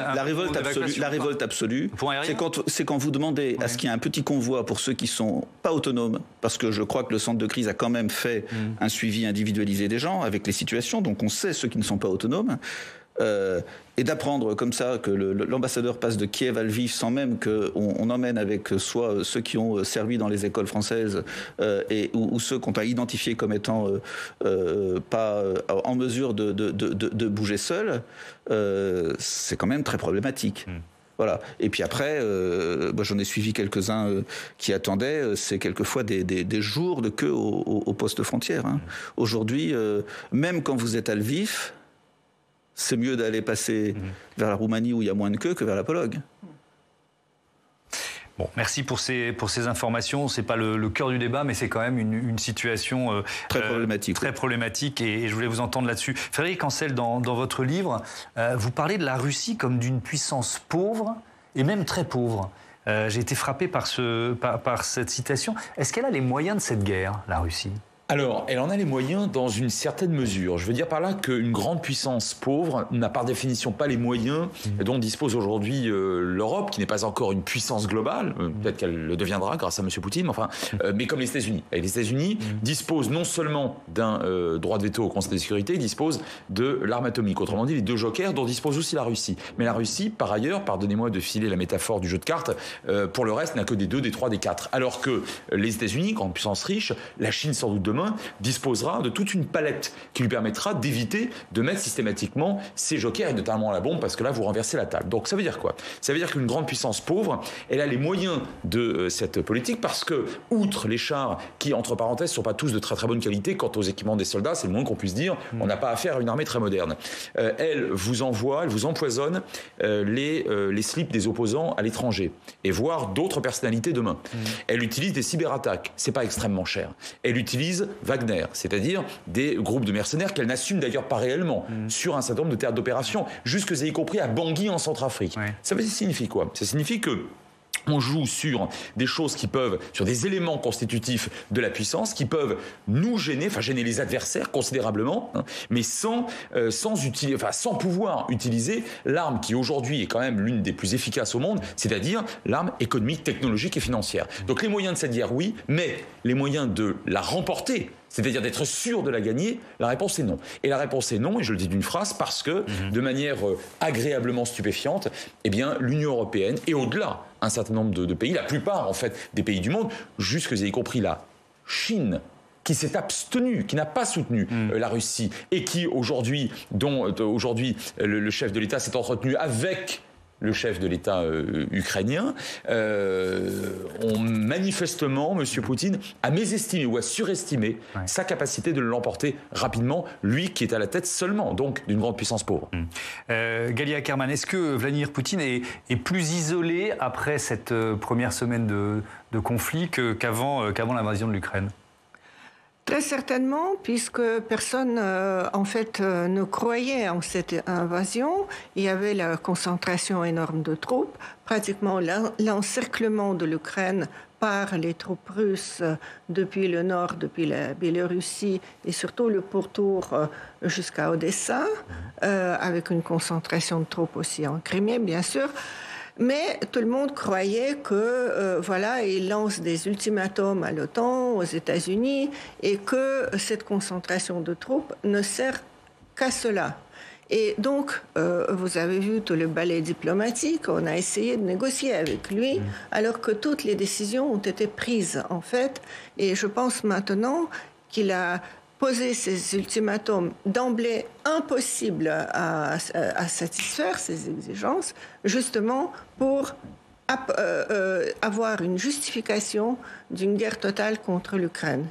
c'est quand vous demandez à ce qu'il y ait un petit convoi pour ceux qui sont pas autonomes, parce que je crois que le centre de crise a quand même fait un suivi individualisé des gens avec les situations, donc on sait ceux qui ne sont pas autonomes. Et d'apprendre comme ça que l'ambassadeur passe de Kiev à Lviv sans même qu'on emmène avec soi ceux qui ont servi dans les écoles françaises ou ceux qu'on a identifiés comme étant pas en mesure de bouger seuls, c'est quand même très problématique. Voilà. Et puis après, moi j'en ai suivi quelques-uns qui attendaient. C'est quelquefois des jours de queue au poste frontière. Hein. Aujourd'hui, même quand vous êtes à Lviv, c'est mieux d'aller passer vers la Roumanie où il y a moins de queue que vers la Pologne. Bon, merci pour ces informations. C'est pas le cœur du débat, mais c'est quand même une situation très problématique. Très problématique, et je voulais vous entendre là-dessus. Frédéric Ancel, dans votre livre, vous parlez de la Russie comme d'une puissance pauvre et même très pauvre. J'ai été frappé par cette citation. Est-ce qu'elle a les moyens de cette guerre, la Russie ? Alors, elle en a les moyens dans une certaine mesure. Je veux dire par là qu'une grande puissance pauvre n'a par définition pas les moyens dont dispose aujourd'hui l'Europe, qui n'est pas encore une puissance globale. Peut-être qu'elle le deviendra grâce à M. Poutine, mais comme les États-Unis. Et les États-Unis disposent non seulement d'un droit de veto au Conseil de sécurité, ils disposent de l'arme atomique. Autrement dit, les deux jokers dont dispose aussi la Russie. Mais la Russie, par ailleurs, pardonnez-moi de filer la métaphore du jeu de cartes, pour le reste, n'a que des 2, des 3, des 4. Alors que les États-Unis, grande puissance riche, la Chine sans doute demain, disposera de toute une palette qui lui permettra d'éviter de mettre systématiquement ses jokers, et notamment la bombe, parce que là, vous renversez la table. Donc ça veut dire quoi ? Ça veut dire qu'une grande puissance pauvre, elle a les moyens de cette politique, parce que, outre les chars, qui, entre parenthèses, ne sont pas tous de très très bonne qualité, quant aux équipements des soldats, c'est le moins qu'on puisse dire, on n'a pas affaire à une armée très moderne. Elle vous empoisonne les slips des opposants à l'étranger, et voire d'autres personnalités demain. Elle utilise des cyberattaques, c'est pas extrêmement cher. Elle utilise Wagner, c'est-à-dire des groupes de mercenaires qu'elle n'assume d'ailleurs pas réellement sur un certain nombre de théâtres d'opération, jusque y compris à Bangui en Centrafrique. Ouais. Ça signifie quoi ? Ça signifie que on joue sur des choses sur des éléments constitutifs de la puissance qui peuvent nous gêner les adversaires considérablement, mais sans pouvoir utiliser l'arme qui aujourd'hui est quand même l'une des plus efficaces au monde, c'est-à-dire l'arme économique, technologique et financière. Donc les moyens de cette guerre, oui, mais les moyens de la remporter, c'est-à-dire d'être sûr de la gagner, la réponse est non. Et la réponse est non, et je le dis d'une phrase, parce que, de manière agréablement stupéfiante, eh bien, l'Union européenne, et au-delà, un certain nombre de pays, la plupart, en fait, des pays du monde, jusque y compris la Chine, qui s'est abstenu, qui n'a pas soutenu la Russie, et qui, aujourd'hui, le chef de l'État s'est entretenu avec le chef de l'État ukrainien, ont manifestement, M. Poutine, a mésestimé ou a surestimé sa capacité de l'emporter rapidement, lui qui est à la tête seulement, donc, d'une grande puissance pauvre. Galia Ackerman, est-ce que Vladimir Poutine est plus isolé après cette première semaine de conflit qu'avant l'invasion de l'Ukraine ? Très certainement, puisque personne, ne croyait en cette invasion. Il y avait la concentration énorme de troupes, pratiquement l'encerclement de l'Ukraine par les troupes russes depuis le nord, depuis la Biélorussie, et surtout le pourtour jusqu'à Odessa, avec une concentration de troupes aussi en Crimée, bien sûr. Mais tout le monde croyait que, il lance des ultimatums à l'OTAN, aux États-Unis, et que cette concentration de troupes ne sert qu'à cela. Et donc, vous avez vu tout le ballet diplomatique, on a essayé de négocier avec lui, alors que toutes les décisions ont été prises, en fait. Et je pense maintenant qu'il a posé ces ultimatums d'emblée impossibles à satisfaire, ces exigences, justement pour avoir une justification d'une guerre totale contre l'Ukraine.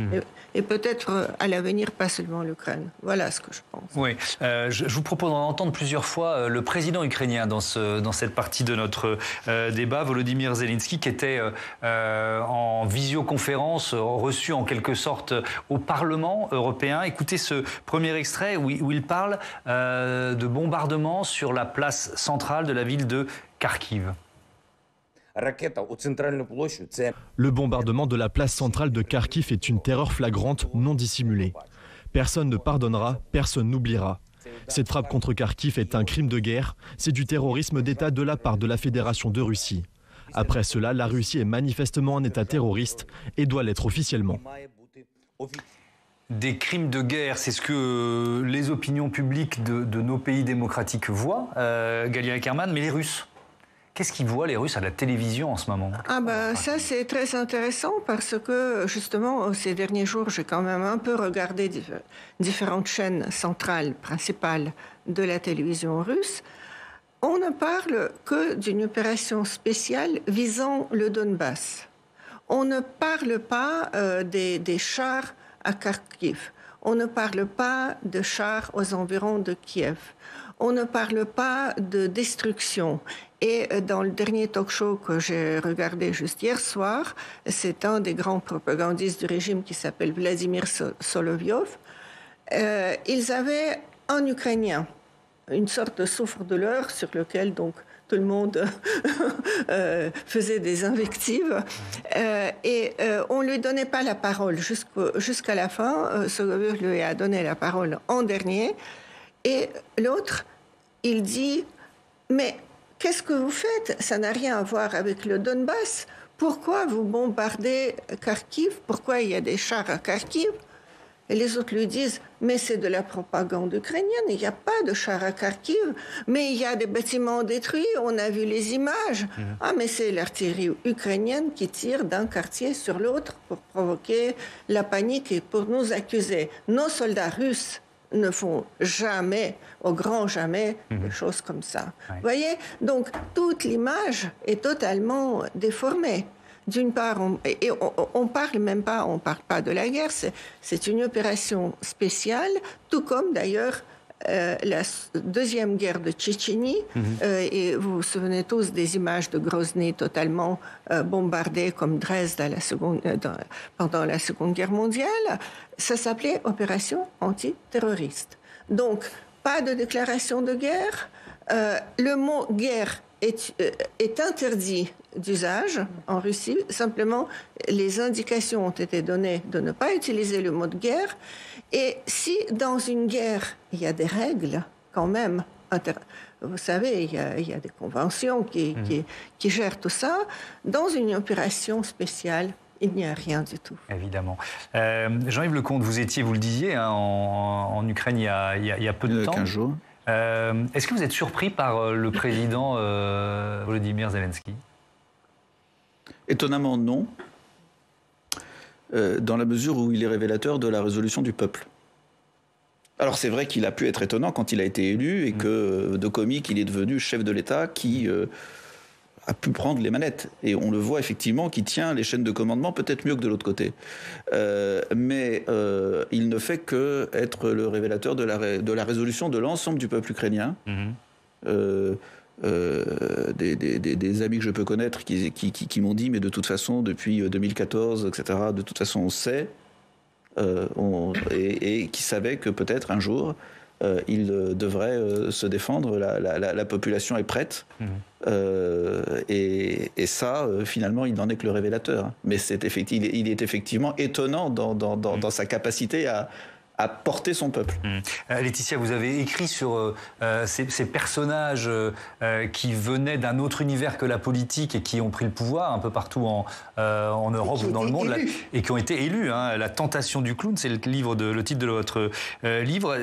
Et peut-être à l'avenir, pas seulement l'Ukraine. Voilà ce que je pense. Oui, je vous propose d'en entendre plusieurs fois le président ukrainien dans cette partie de notre débat, Volodymyr Zelensky, qui était en visioconférence, reçu en quelque sorte au Parlement européen. Écoutez ce premier extrait où il parle de bombardements sur la place centrale de la ville de Kharkiv. Le bombardement de la place centrale de Kharkiv est une terreur flagrante non dissimulée. Personne ne pardonnera, personne n'oubliera. Cette frappe contre Kharkiv est un crime de guerre, c'est du terrorisme d'État de la part de la Fédération de Russie. Après cela, la Russie est manifestement un État terroriste et doit l'être officiellement. Des crimes de guerre, c'est ce que les opinions publiques de nos pays démocratiques voient, Galia Ackerman, mais les Russes ? Qu'est-ce qu'ils voient, les Russes, à la télévision en ce moment ? Ça, c'est très intéressant parce que, justement, ces derniers jours, j'ai quand même un peu regardé différentes chaînes centrales, principales de la télévision russe. On ne parle que d'une opération spéciale visant le Donbass. On ne parle pas des chars à Kharkiv. On ne parle pas de chars aux environs de Kiev. On ne parle pas de destruction. Et dans le dernier talk-show que j'ai regardé juste hier soir, c'est un des grands propagandistes du régime qui s'appelle Vladimir Solovyov. Ils avaient un Ukrainien, une sorte de souffre-douleur sur lequel donc tout le monde faisait des invectives. On ne lui donnait pas la parole jusqu'à la fin. Solovyov lui a donné la parole en dernier. Et l'autre, il dit « Mais qu'est-ce que vous faites? Ça n'a rien à voir avec le Donbass. Pourquoi vous bombardez Kharkiv? Pourquoi il y a des chars à Kharkiv ?» Et les autres lui disent « Mais c'est de la propagande ukrainienne, il n'y a pas de chars à Kharkiv. Mais il y a des bâtiments détruits, on a vu les images. Ah, mais c'est l'artillerie ukrainienne qui tire d'un quartier sur l'autre pour provoquer la panique et pour nous accuser. Nos soldats russes ne font jamais, au grand jamais, des choses comme ça. Vous voyez? Donc, toute l'image est totalement déformée. D'une part, on parle même pas, on parle pas de la guerre, c'est une opération spéciale, tout comme d'ailleurs la deuxième guerre de Tchétchénie. Et vous vous souvenez tous des images de Grozny totalement bombardé comme Dresde pendant la Seconde Guerre mondiale. Ça s'appelait opération antiterroriste. Donc, pas de déclaration de guerre. Le mot guerre est interdit d'usage en Russie. Simplement, les indications ont été données de ne pas utiliser le mot de guerre. Et si dans une guerre, il y a des règles, quand même, vous savez, il y a des conventions qui gèrent tout ça, dans une opération spéciale, il n'y a rien du tout. Évidemment. Jean-Yves Lecomte, vous le disiez, hein, en Ukraine il y a peu de temps. 15 jours. Est-ce que vous êtes surpris par le président Volodymyr Zelensky? Étonnamment non, dans la mesure où il est révélateur de la résolution du peuple. Alors c'est vrai qu'il a pu être étonnant quand il a été élu et que de comique il est devenu chef de l'État qui a pu prendre les manettes. Et on le voit effectivement qui tient les chaînes de commandement peut-être mieux que de l'autre côté. Mais il ne fait que être le révélateur de la résolution de l'ensemble du peuple ukrainien. Des amis que je peux connaître qui m'ont dit mais de toute façon depuis 2014 etc. de toute façon on sait et qui savaient que peut-être un jour il devrait se défendre, la population est prête et ça finalement il n'en est que le révélateur, mais il est effectivement étonnant dans sa capacité à porter son peuple. Laetitia, vous avez écrit sur ces personnages qui venaient d'un autre univers que la politique et qui ont pris le pouvoir un peu partout en Europe ou dans le monde et qui ont été élus. Hein. La tentation du clown, c'est le titre de votre livre.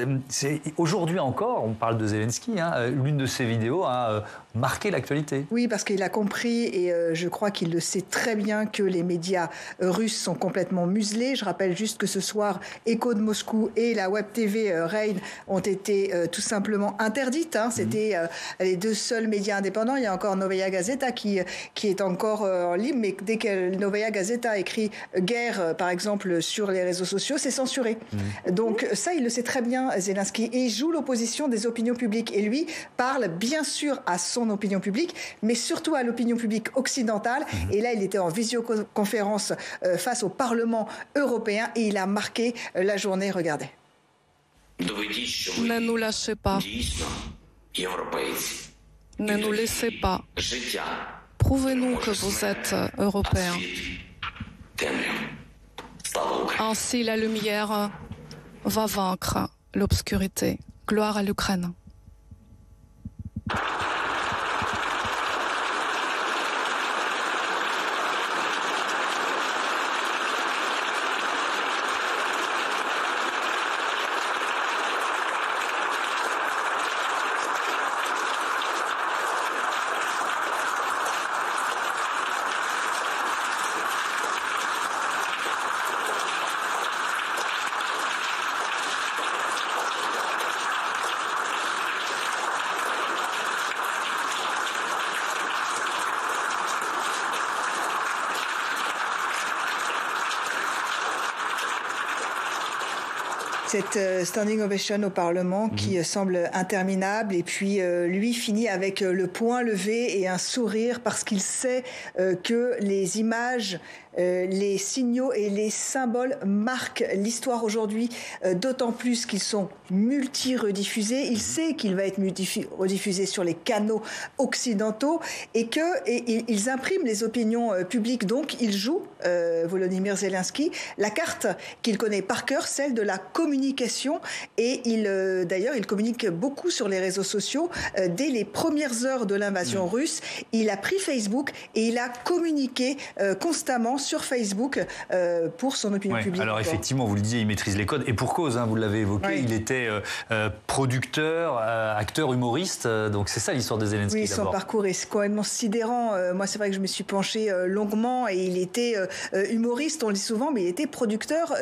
Aujourd'hui encore, on parle de Zelensky, hein, l'une de ses vidéos a marqué l'actualité. Oui, parce qu'il a compris et je crois qu'il le sait très bien que les médias russes sont complètement muselés. Je rappelle juste que ce soir, Écho de Moscou et la Web TV Rain ont été tout simplement interdites. Hein. C'était les deux seuls médias indépendants. Il y a encore Novaya Gazeta qui est encore en libre, mais dès que Novaya Gazeta écrit guerre, par exemple, sur les réseaux sociaux, c'est censuré. Donc ça, il le sait très bien, Zelensky. Et il joue l'opposition des opinions publiques. Et lui parle bien sûr à son opinion publique, mais surtout à l'opinion publique occidentale. Et là, il était en visioconférence face au Parlement européen et il a marqué la journée. Regardez. Ne nous lâchez pas. Ne nous laissez pas. Prouvez-nous que vous êtes Européens. Ainsi la lumière va vaincre l'obscurité. Gloire à l'Ukraine. Cette standing ovation au Parlement qui semble interminable, et puis lui finit avec le poing levé et un sourire parce qu'il sait que les images, les signaux et les symboles marquent l'histoire aujourd'hui, d'autant plus qu'ils sont multi-rediffusés. Il sait qu'il va être rediffusé sur les canaux occidentaux et qu'ils impriment les opinions publiques. Donc il joue, Volodymyr Zelensky, la carte qu'il connaît par cœur, celle de la communication. Et d'ailleurs, il communique beaucoup sur les réseaux sociaux. Dès les premières heures de l'invasion russe, il a pris Facebook et il a communiqué constamment sur Facebook pour son opinion publique. Alors effectivement, vous le disiez, il maîtrise les codes, et pour cause, vous l'avez évoqué, il était producteur, acteur, humoriste, donc c'est ça l'histoire de Zelensky. Oui, son parcours est complètement sidérant. Moi, c'est vrai que je me suis penchée longuement, et il était humoriste, on le dit souvent, mais il était producteur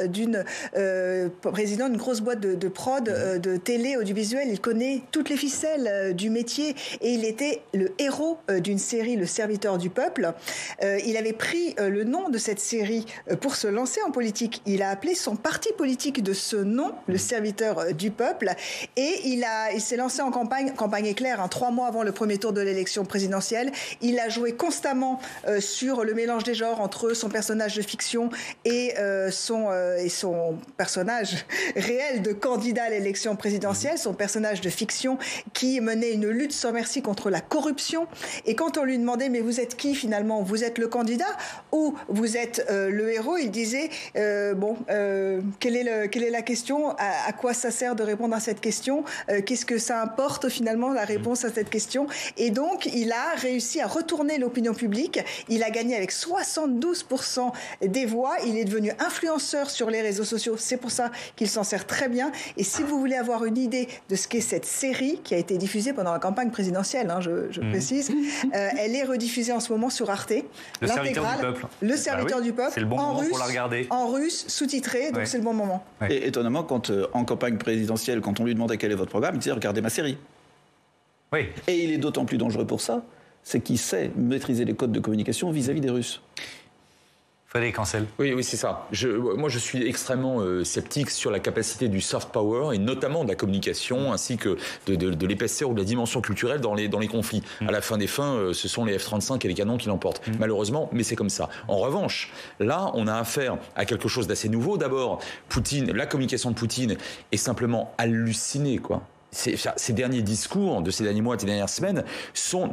président d'une grosse boîte de prod, de télé, audiovisuel. Il connaît toutes les ficelles du métier, et il était le héros d'une série, Le Serviteur du Peuple. Il avait pris le nom de cette série pour se lancer en politique. Il a appelé son parti politique de ce nom, Le Serviteur du Peuple, et il s'est lancé en campagne éclair, 3 mois avant le premier tour de l'élection présidentielle. Il a joué constamment sur le mélange des genres entre son personnage de fiction et son personnage réel de candidat à l'élection présidentielle, son personnage de fiction qui menait une lutte sans merci contre la corruption. Et quand on lui demandait, mais vous êtes qui finalement? Vous êtes le candidat ou vous êtes le héros? Il disait, quelle est la question? À quoi ça sert de répondre à cette question? Qu'est-ce que ça importe finalement, la réponse à cette question? Et donc, il a réussi à retourner l'opinion publique. Il a gagné avec 72% des voix. Il est devenu influenceur sur les réseaux sociaux. C'est pour ça qu'il s'en sert très bien. Et si vous voulez avoir une idée de ce qu'est cette série qui a été diffusée pendant la campagne présidentielle, je précise, elle est rediffusée en ce moment sur Arte. Le Serviteur du Peuple. Le Serviteur du Peuple. C'est le bon moment pour la regarder. En russe, sous-titré, donc c'est le bon moment. Et étonnamment, quand en campagne présidentielle, quand on lui demandait quel est votre programme, il disait regardez ma série. Oui. Et il est d'autant plus dangereux pour ça, c'est qu'il sait maîtriser les codes de communication vis-à-vis des Russes. Frédéric Ancel. Oui, c'est ça. Moi, je suis extrêmement sceptique sur la capacité du soft power, et notamment de la communication, ainsi que de l'épaisseur ou de la dimension culturelle dans les conflits. À la fin des fins, ce sont les F-35 et les canons qui l'emportent. Malheureusement, mais c'est comme ça. En revanche, là, on a affaire à quelque chose d'assez nouveau. D'abord, la communication de Poutine est simplement hallucinée, quoi. Ces derniers discours de ces derniers mois, de ces dernières semaines sont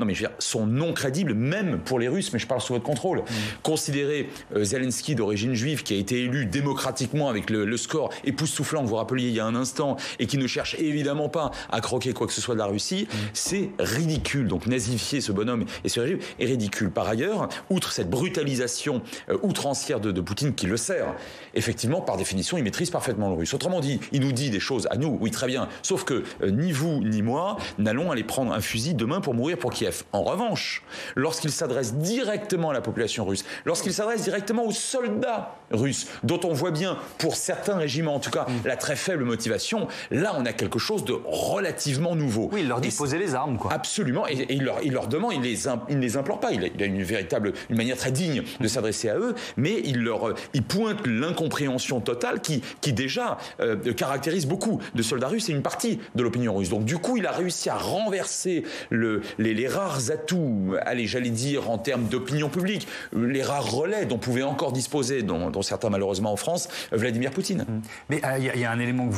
non crédibles, même pour les Russes, mais je parle sous votre contrôle. Considérer Zelensky d'origine juive, qui a été élu démocratiquement avec le score époustouflant que vous rappeliez il y a un instant, et qui ne cherche évidemment pas à croquer quoi que ce soit de la Russie, c'est ridicule. Donc nazifier ce bonhomme et ce régime est ridicule. Par ailleurs, outre cette brutalisation outrancière de Poutine qui le sert, effectivement, par définition, il maîtrise parfaitement le russe. Autrement dit, il nous dit des choses à nous, oui très bien, sauf que ni vous ni moi n'allons aller prendre un fusil demain pour mourir pour Kiev. En revanche, lorsqu'il s'adresse directement à la population russe, lorsqu'il s'adresse directement aux soldats russes, dont on voit bien pour certains régiments, en tout cas, la très faible motivation, là on a quelque chose de relativement nouveau. Oui, il leur dit poser les armes, quoi. Absolument, et il leur demande, il ne les implore pas, il a une manière très digne de s'adresser à eux, mais il pointe l'incompréhension totale qui déjà caractérise beaucoup de soldats russes et une partie de l'opinion russe. Donc du coup, il a réussi à renverser les rares atouts, j'allais dire en termes d'opinion publique, les rares relais dont pouvait encore disposer, dont certains malheureusement en France, Vladimir Poutine. Mais il y a un élément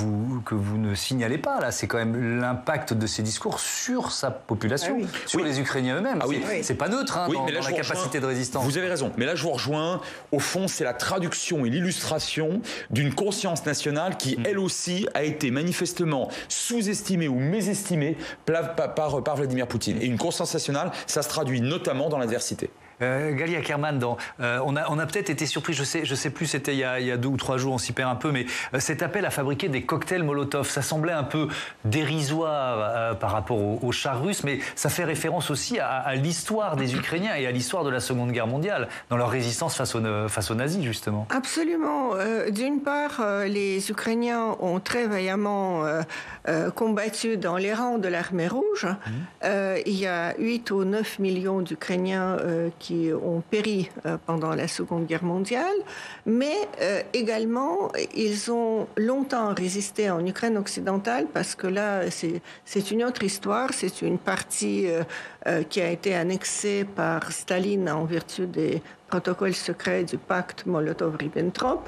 que vous ne signalez pas là, c'est quand même l'impact de ces discours sur sa population, sur les Ukrainiens eux-mêmes. C'est pas neutre dans la capacité de résistance. Vous avez raison, mais là je vous rejoins. Au fond, c'est la traduction et l'illustration d'une conscience nationale qui, elle aussi, a été manifestement sous-estimée ou mésestimée par Vladimir Poutine. Et une conscience nationale, ça se traduit notamment dans l'adversité. Galia Kerman, on a peut-être été surpris, je sais plus, c'était il y a 2 ou 3 jours, on s'y perd un peu, mais cet appel à fabriquer des cocktails Molotov, ça semblait un peu dérisoire par rapport aux chars russes, mais ça fait référence aussi à l'histoire des Ukrainiens et à l'histoire de la Seconde Guerre mondiale, dans leur résistance face aux nazis, justement. Absolument. D'une part, les Ukrainiens ont très vaillamment combattu dans les rangs de l'armée rouge. Il y a 8 ou 9 millions d'Ukrainiens qui qui ont péri pendant la Seconde Guerre mondiale, mais également ils ont longtemps résisté en Ukraine occidentale parce que là c'est une autre histoire, c'est une partie qui a été annexée par Staline en vertu des protocoles secrets du pacte Molotov-Ribbentrop,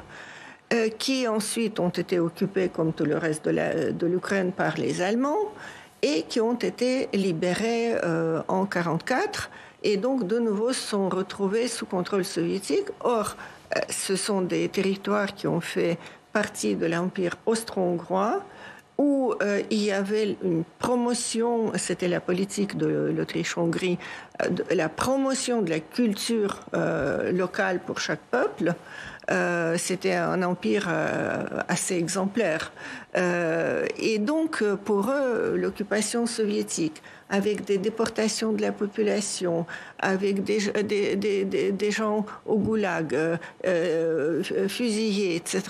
qui ensuite ont été occupés comme tout le reste de l'Ukraine par les Allemands et qui ont été libérés en 1944 et donc de nouveau sont retrouvés sous contrôle soviétique. Or, ce sont des territoires qui ont fait partie de l'Empire austro-hongrois où il y avait une promotion, c'était la politique de l'Autriche-Hongrie, la promotion de la culture locale pour chaque peuple. C'était un empire assez exemplaire. Et donc, pour eux, l'occupation soviétique, avec des déportations de la population, avec des gens au goulag, fusillés, etc.,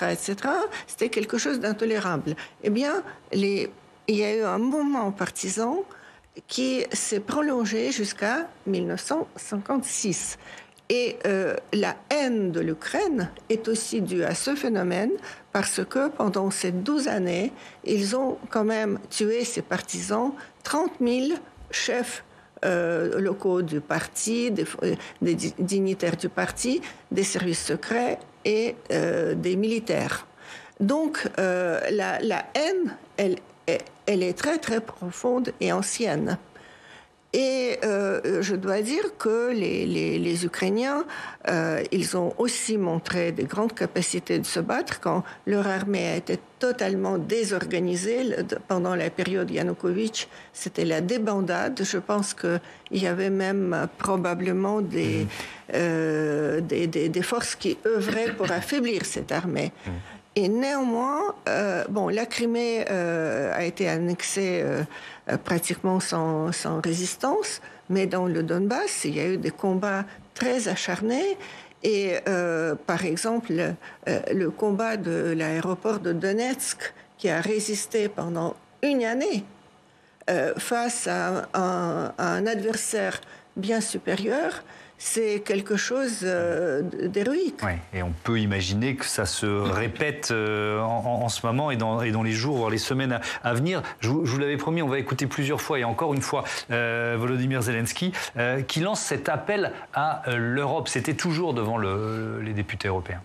c'était quelque chose d'intolérable. Eh bien, il y a eu un mouvement partisan qui s'est prolongé jusqu'à 1956. Et la haine de l'Ukraine est aussi due à ce phénomène parce que pendant ces 12 années, ils ont quand même tué, ces partisans, 30 000 chefs locaux du parti, des dignitaires du parti, des services secrets et des militaires. Donc la haine, elle est très très profonde et ancienne. Et je dois dire que les Ukrainiens, ils ont aussi montré des grandes capacités de se battre quand leur armée a été totalement désorganisée. Pendant la période Yanukovych, c'était la débandade. Je pense qu'il y avait même probablement des forces qui œuvraient pour affaiblir cette armée. Et néanmoins, la Crimée a été annexée pratiquement sans résistance, mais dans le Donbass, il y a eu des combats très acharnés. Et par exemple, le combat de l'aéroport de Donetsk, qui a résisté pendant une année face à un adversaire bien supérieur, c'est quelque chose d'héroïque. Ouais, et on peut imaginer que ça se répète en ce moment et dans les jours, voire les semaines à venir. Je vous l'avais promis, on va écouter plusieurs fois et encore une fois Volodymyr Zelensky qui lance cet appel à l'Europe. C'était toujours devant les députés européens.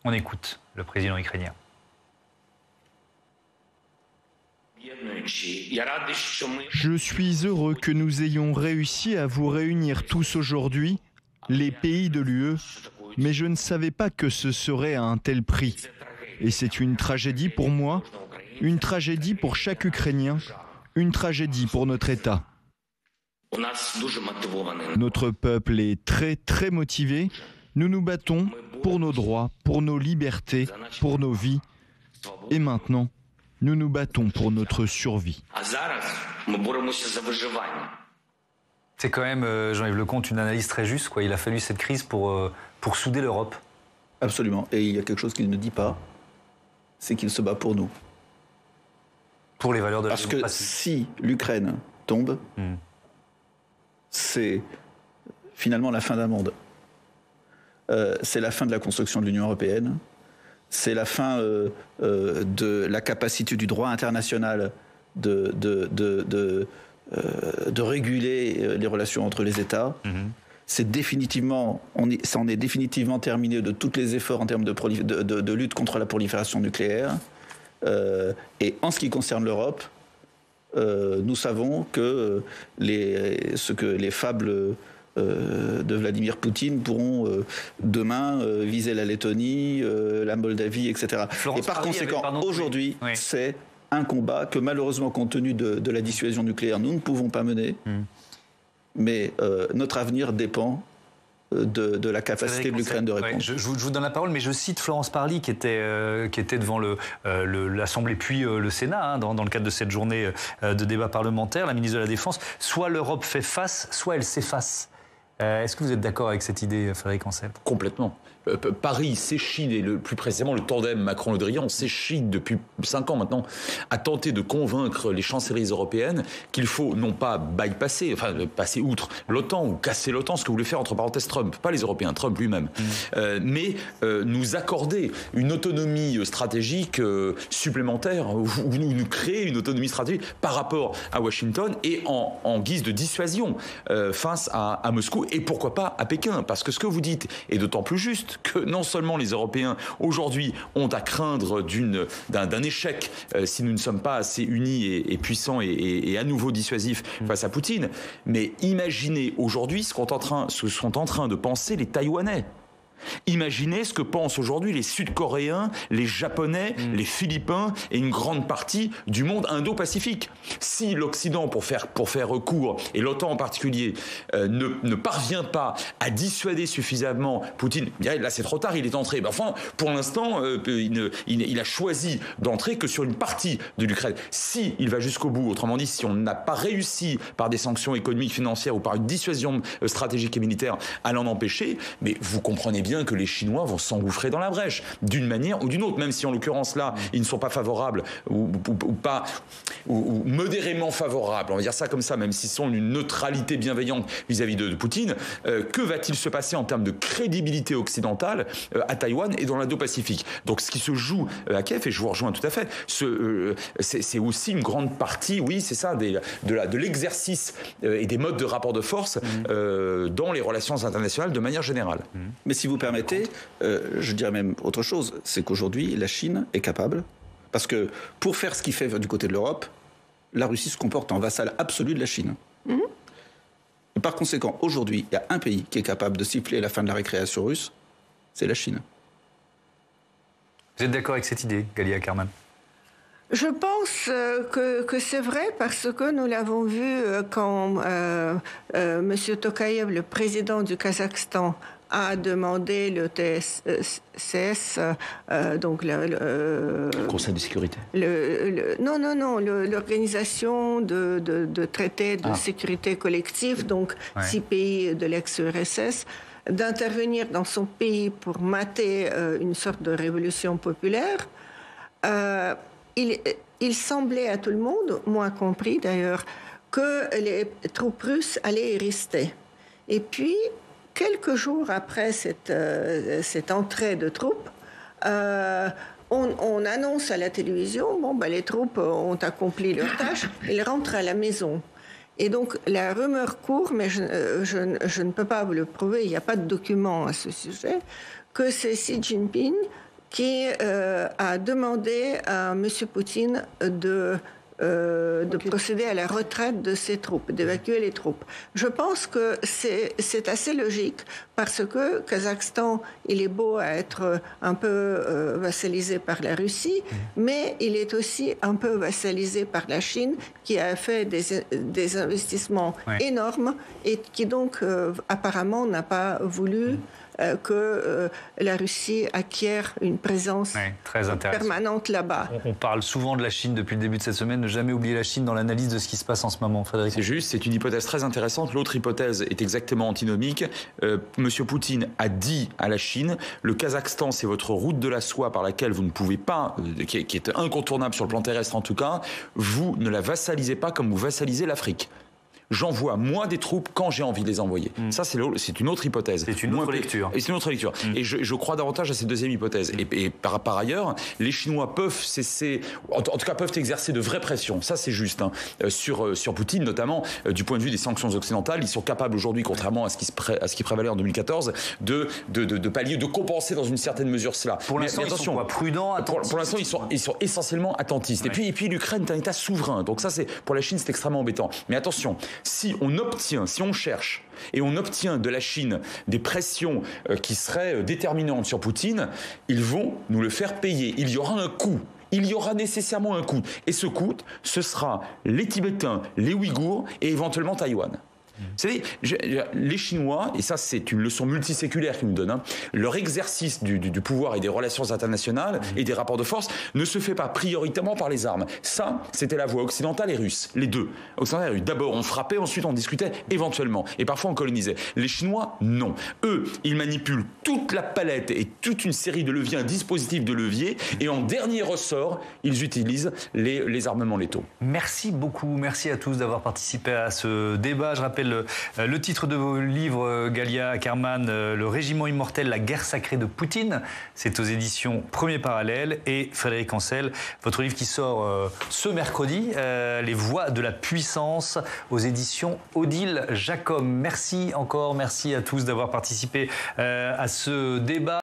On écoute le président ukrainien. Je suis heureux que nous ayons réussi à vous réunir tous aujourd'hui, les pays de l'UE, mais je ne savais pas que ce serait à un tel prix. Et c'est une tragédie pour moi, une tragédie pour chaque Ukrainien, une tragédie pour notre État. Notre peuple est très très motivé. Nous nous battons pour nos droits, pour nos libertés, pour nos vies. Et maintenant, nous nous battons pour notre survie. C'est quand même, Jean-Yves Lecomte, une analyse très juste, quoi. Il a fallu cette crise pour souder l'Europe. Absolument. Et il y a quelque chose qu'il ne dit pas, c'est qu'il se bat pour nous. Pour les valeurs de la démocratie. démocratie. Parce que si l'Ukraine tombe, c'est finalement la fin d'un monde. C'est la fin de la construction de l'Union européenne. C'est la fin de la capacité du droit international de réguler les relations entre les États. C'est définitivement, ça en est définitivement terminé de tous les efforts en termes de lutte contre la prolifération nucléaire. Et en ce qui concerne l'Europe, nous savons que ce que les fables de Vladimir Poutine pourront demain viser la Lettonie, la Moldavie, etc. Et par conséquent, aujourd'hui, c'est un combat que malheureusement, compte tenu de la dissuasion nucléaire, nous ne pouvons pas mener. Mais notre avenir dépend de la capacité de l'Ukraine de répondre. Ouais, je vous donne la parole, mais je cite Florence Parly qui était devant l'Assemblée puis le Sénat dans le cadre de cette journée de débat parlementaire, la ministre de la Défense. Soit l'Europe fait face, soit elle s'efface. Est-ce que vous êtes d'accord avec cette idée, Frédéric Ancel ? Complètement. Paris s'échine, et plus précisément le tandem Macron-Le Drian s'échine depuis 5 ans maintenant, à tenter de convaincre les chancelleries européennes qu'il faut non pas passer outre l'OTAN ou casser l'OTAN, ce que voulait faire entre parenthèses Trump, pas les Européens, Trump lui-même, mais nous accorder une autonomie stratégique supplémentaire, ou nous créer une autonomie stratégique par rapport à Washington et en guise de dissuasion face à Moscou et pourquoi pas à Pékin, parce que ce que vous dites est d'autant plus juste que non seulement les Européens aujourd'hui ont à craindre d'un échec si nous ne sommes pas assez unis et puissants et à nouveau dissuasifs face à Poutine, mais imaginez aujourd'hui ce sont en train de penser les Taïwanais. Imaginez ce que pensent aujourd'hui les Sud-Coréens, les Japonais, les Philippins et une grande partie du monde Indo-Pacifique. Si l'Occident, pour faire recours, et l'OTAN en particulier, ne parvient pas à dissuader suffisamment Poutine, là c'est trop tard, il est entré. Mais enfin, pour l'instant, il a choisi d'entrer que sur une partie de l'Ukraine. Si il va jusqu'au bout, autrement dit, si on n'a pas réussi par des sanctions économiques, financières ou par une dissuasion stratégique et militaire à l'en empêcher, mais vous comprenez bien que les Chinois vont s'engouffrer dans la brèche, d'une manière ou d'une autre, même si en l'occurrence là, ils ne sont pas favorables ou modérément favorables, on va dire ça comme ça, même s'ils sont d'une neutralité bienveillante vis-à-vis de Poutine. Que va-t-il se passer en termes de crédibilité occidentale à Taïwan et dans l'Indo-Pacifique? Donc ce qui se joue à Kiev, et je vous rejoins tout à fait, c'est aussi une grande partie, oui, c'est ça, de l'exercice et des modes de rapport de force dans les relations internationales de manière générale. Mais si vous permettez, je dirais même autre chose, c'est qu'aujourd'hui, la Chine est capable, parce que pour faire ce qu'il fait du côté de l'Europe, la Russie se comporte en vassal absolu de la Chine. Et par conséquent, aujourd'hui, il y a un pays qui est capable de siffler la fin de la récréation russe, c'est la Chine. Vous êtes d'accord avec cette idée, Galia Karman? Je pense que c'est vrai parce que nous l'avons vu quand M. Tokayev, le président du Kazakhstan, a demandé le TSCS, donc le Conseil de sécurité. L'organisation de traités de sécurité collective, donc 6 pays de l'ex-URSS, d'intervenir dans son pays pour mater une sorte de révolution populaire. Il semblait à tout le monde, moi compris d'ailleurs, que les troupes russes allaient y rester. Et puis, quelques jours après cette entrée de troupes, on annonce à la télévision, les troupes ont accompli leur tâche, elles rentrent à la maison. Et donc la rumeur court, mais je ne peux pas vous le prouver, il n'y a pas de document à ce sujet, que c'est Xi Jinping qui a demandé à M. Poutine de procéder à la retraite de ses troupes, d'évacuer les troupes. Je pense que c'est assez logique parce que Kazakhstan, il est beau à être un peu vassalisé par la Russie, mais il est aussi un peu vassalisé par la Chine qui a fait des investissements énormes et qui donc apparemment n'a pas voulu que la Russie acquiert une présence permanente là-bas. On parle souvent de la Chine depuis le début de cette semaine, ne jamais oublier la Chine dans l'analyse de ce qui se passe en ce moment, Frédéric. C'est juste, c'est une hypothèse très intéressante. L'autre hypothèse est exactement antinomique. Monsieur Poutine a dit à la Chine, le Kazakhstan, c'est votre route de la soie par laquelle vous ne pouvez pas, qui est incontournable sur le plan terrestre en tout cas, vous ne la vassalisez pas comme vous vassalisez l'Afrique. J'envoie moi des troupes quand j'ai envie de les envoyer. Ça, c'est une autre hypothèse. C'est une autre lecture. Et c'est une autre lecture. Et je crois davantage à cette deuxième hypothèse. Et par ailleurs, les Chinois peuvent cesser, en tout cas peuvent exercer de vraies pressions. Ça, c'est juste. Sur Poutine, notamment, du point de vue des sanctions occidentales, ils sont capables aujourd'hui, contrairement à ce qui prévalait en 2014, de pallier, de compenser dans une certaine mesure cela. Pour l'instant, ils sont prudents, attentifs. Pour l'instant, ils sont essentiellement attentistes. Et puis l'Ukraine est un État souverain. Donc ça, pour la Chine, c'est extrêmement embêtant. Mais attention, si on cherche et on obtient de la Chine des pressions qui seraient déterminantes sur Poutine, ils vont nous le faire payer. Il y aura un coût. Il y aura nécessairement un coût. Et ce coût, ce sera les Tibétains, les Ouïghours et éventuellement Taïwan. Vous savez, les Chinois, et ça c'est une leçon multiséculaire qu'ils nous donnent, leur exercice du pouvoir et des relations internationales et des rapports de force ne se fait pas prioritairement par les armes. Ça, c'était la voie occidentale et russe, les deux. Occidentale et russe. D'abord on frappait, ensuite on discutait éventuellement, et parfois on colonisait. Les Chinois, non. Eux, ils manipulent toute la palette et toute une série de leviers, un dispositif de levier, et en dernier ressort, ils utilisent les armements létaux. Merci beaucoup, merci à tous d'avoir participé à ce débat. Je rappelle le titre de vos livres, Galia Ackerman, Le régiment immortel, la guerre sacrée de Poutine. C'est aux éditions Premier Parallèle. Et Frédéric Ancel, votre livre qui sort ce mercredi, Les voix de la puissance, aux éditions Odile Jacob. Merci encore, merci à tous d'avoir participé à ce débat.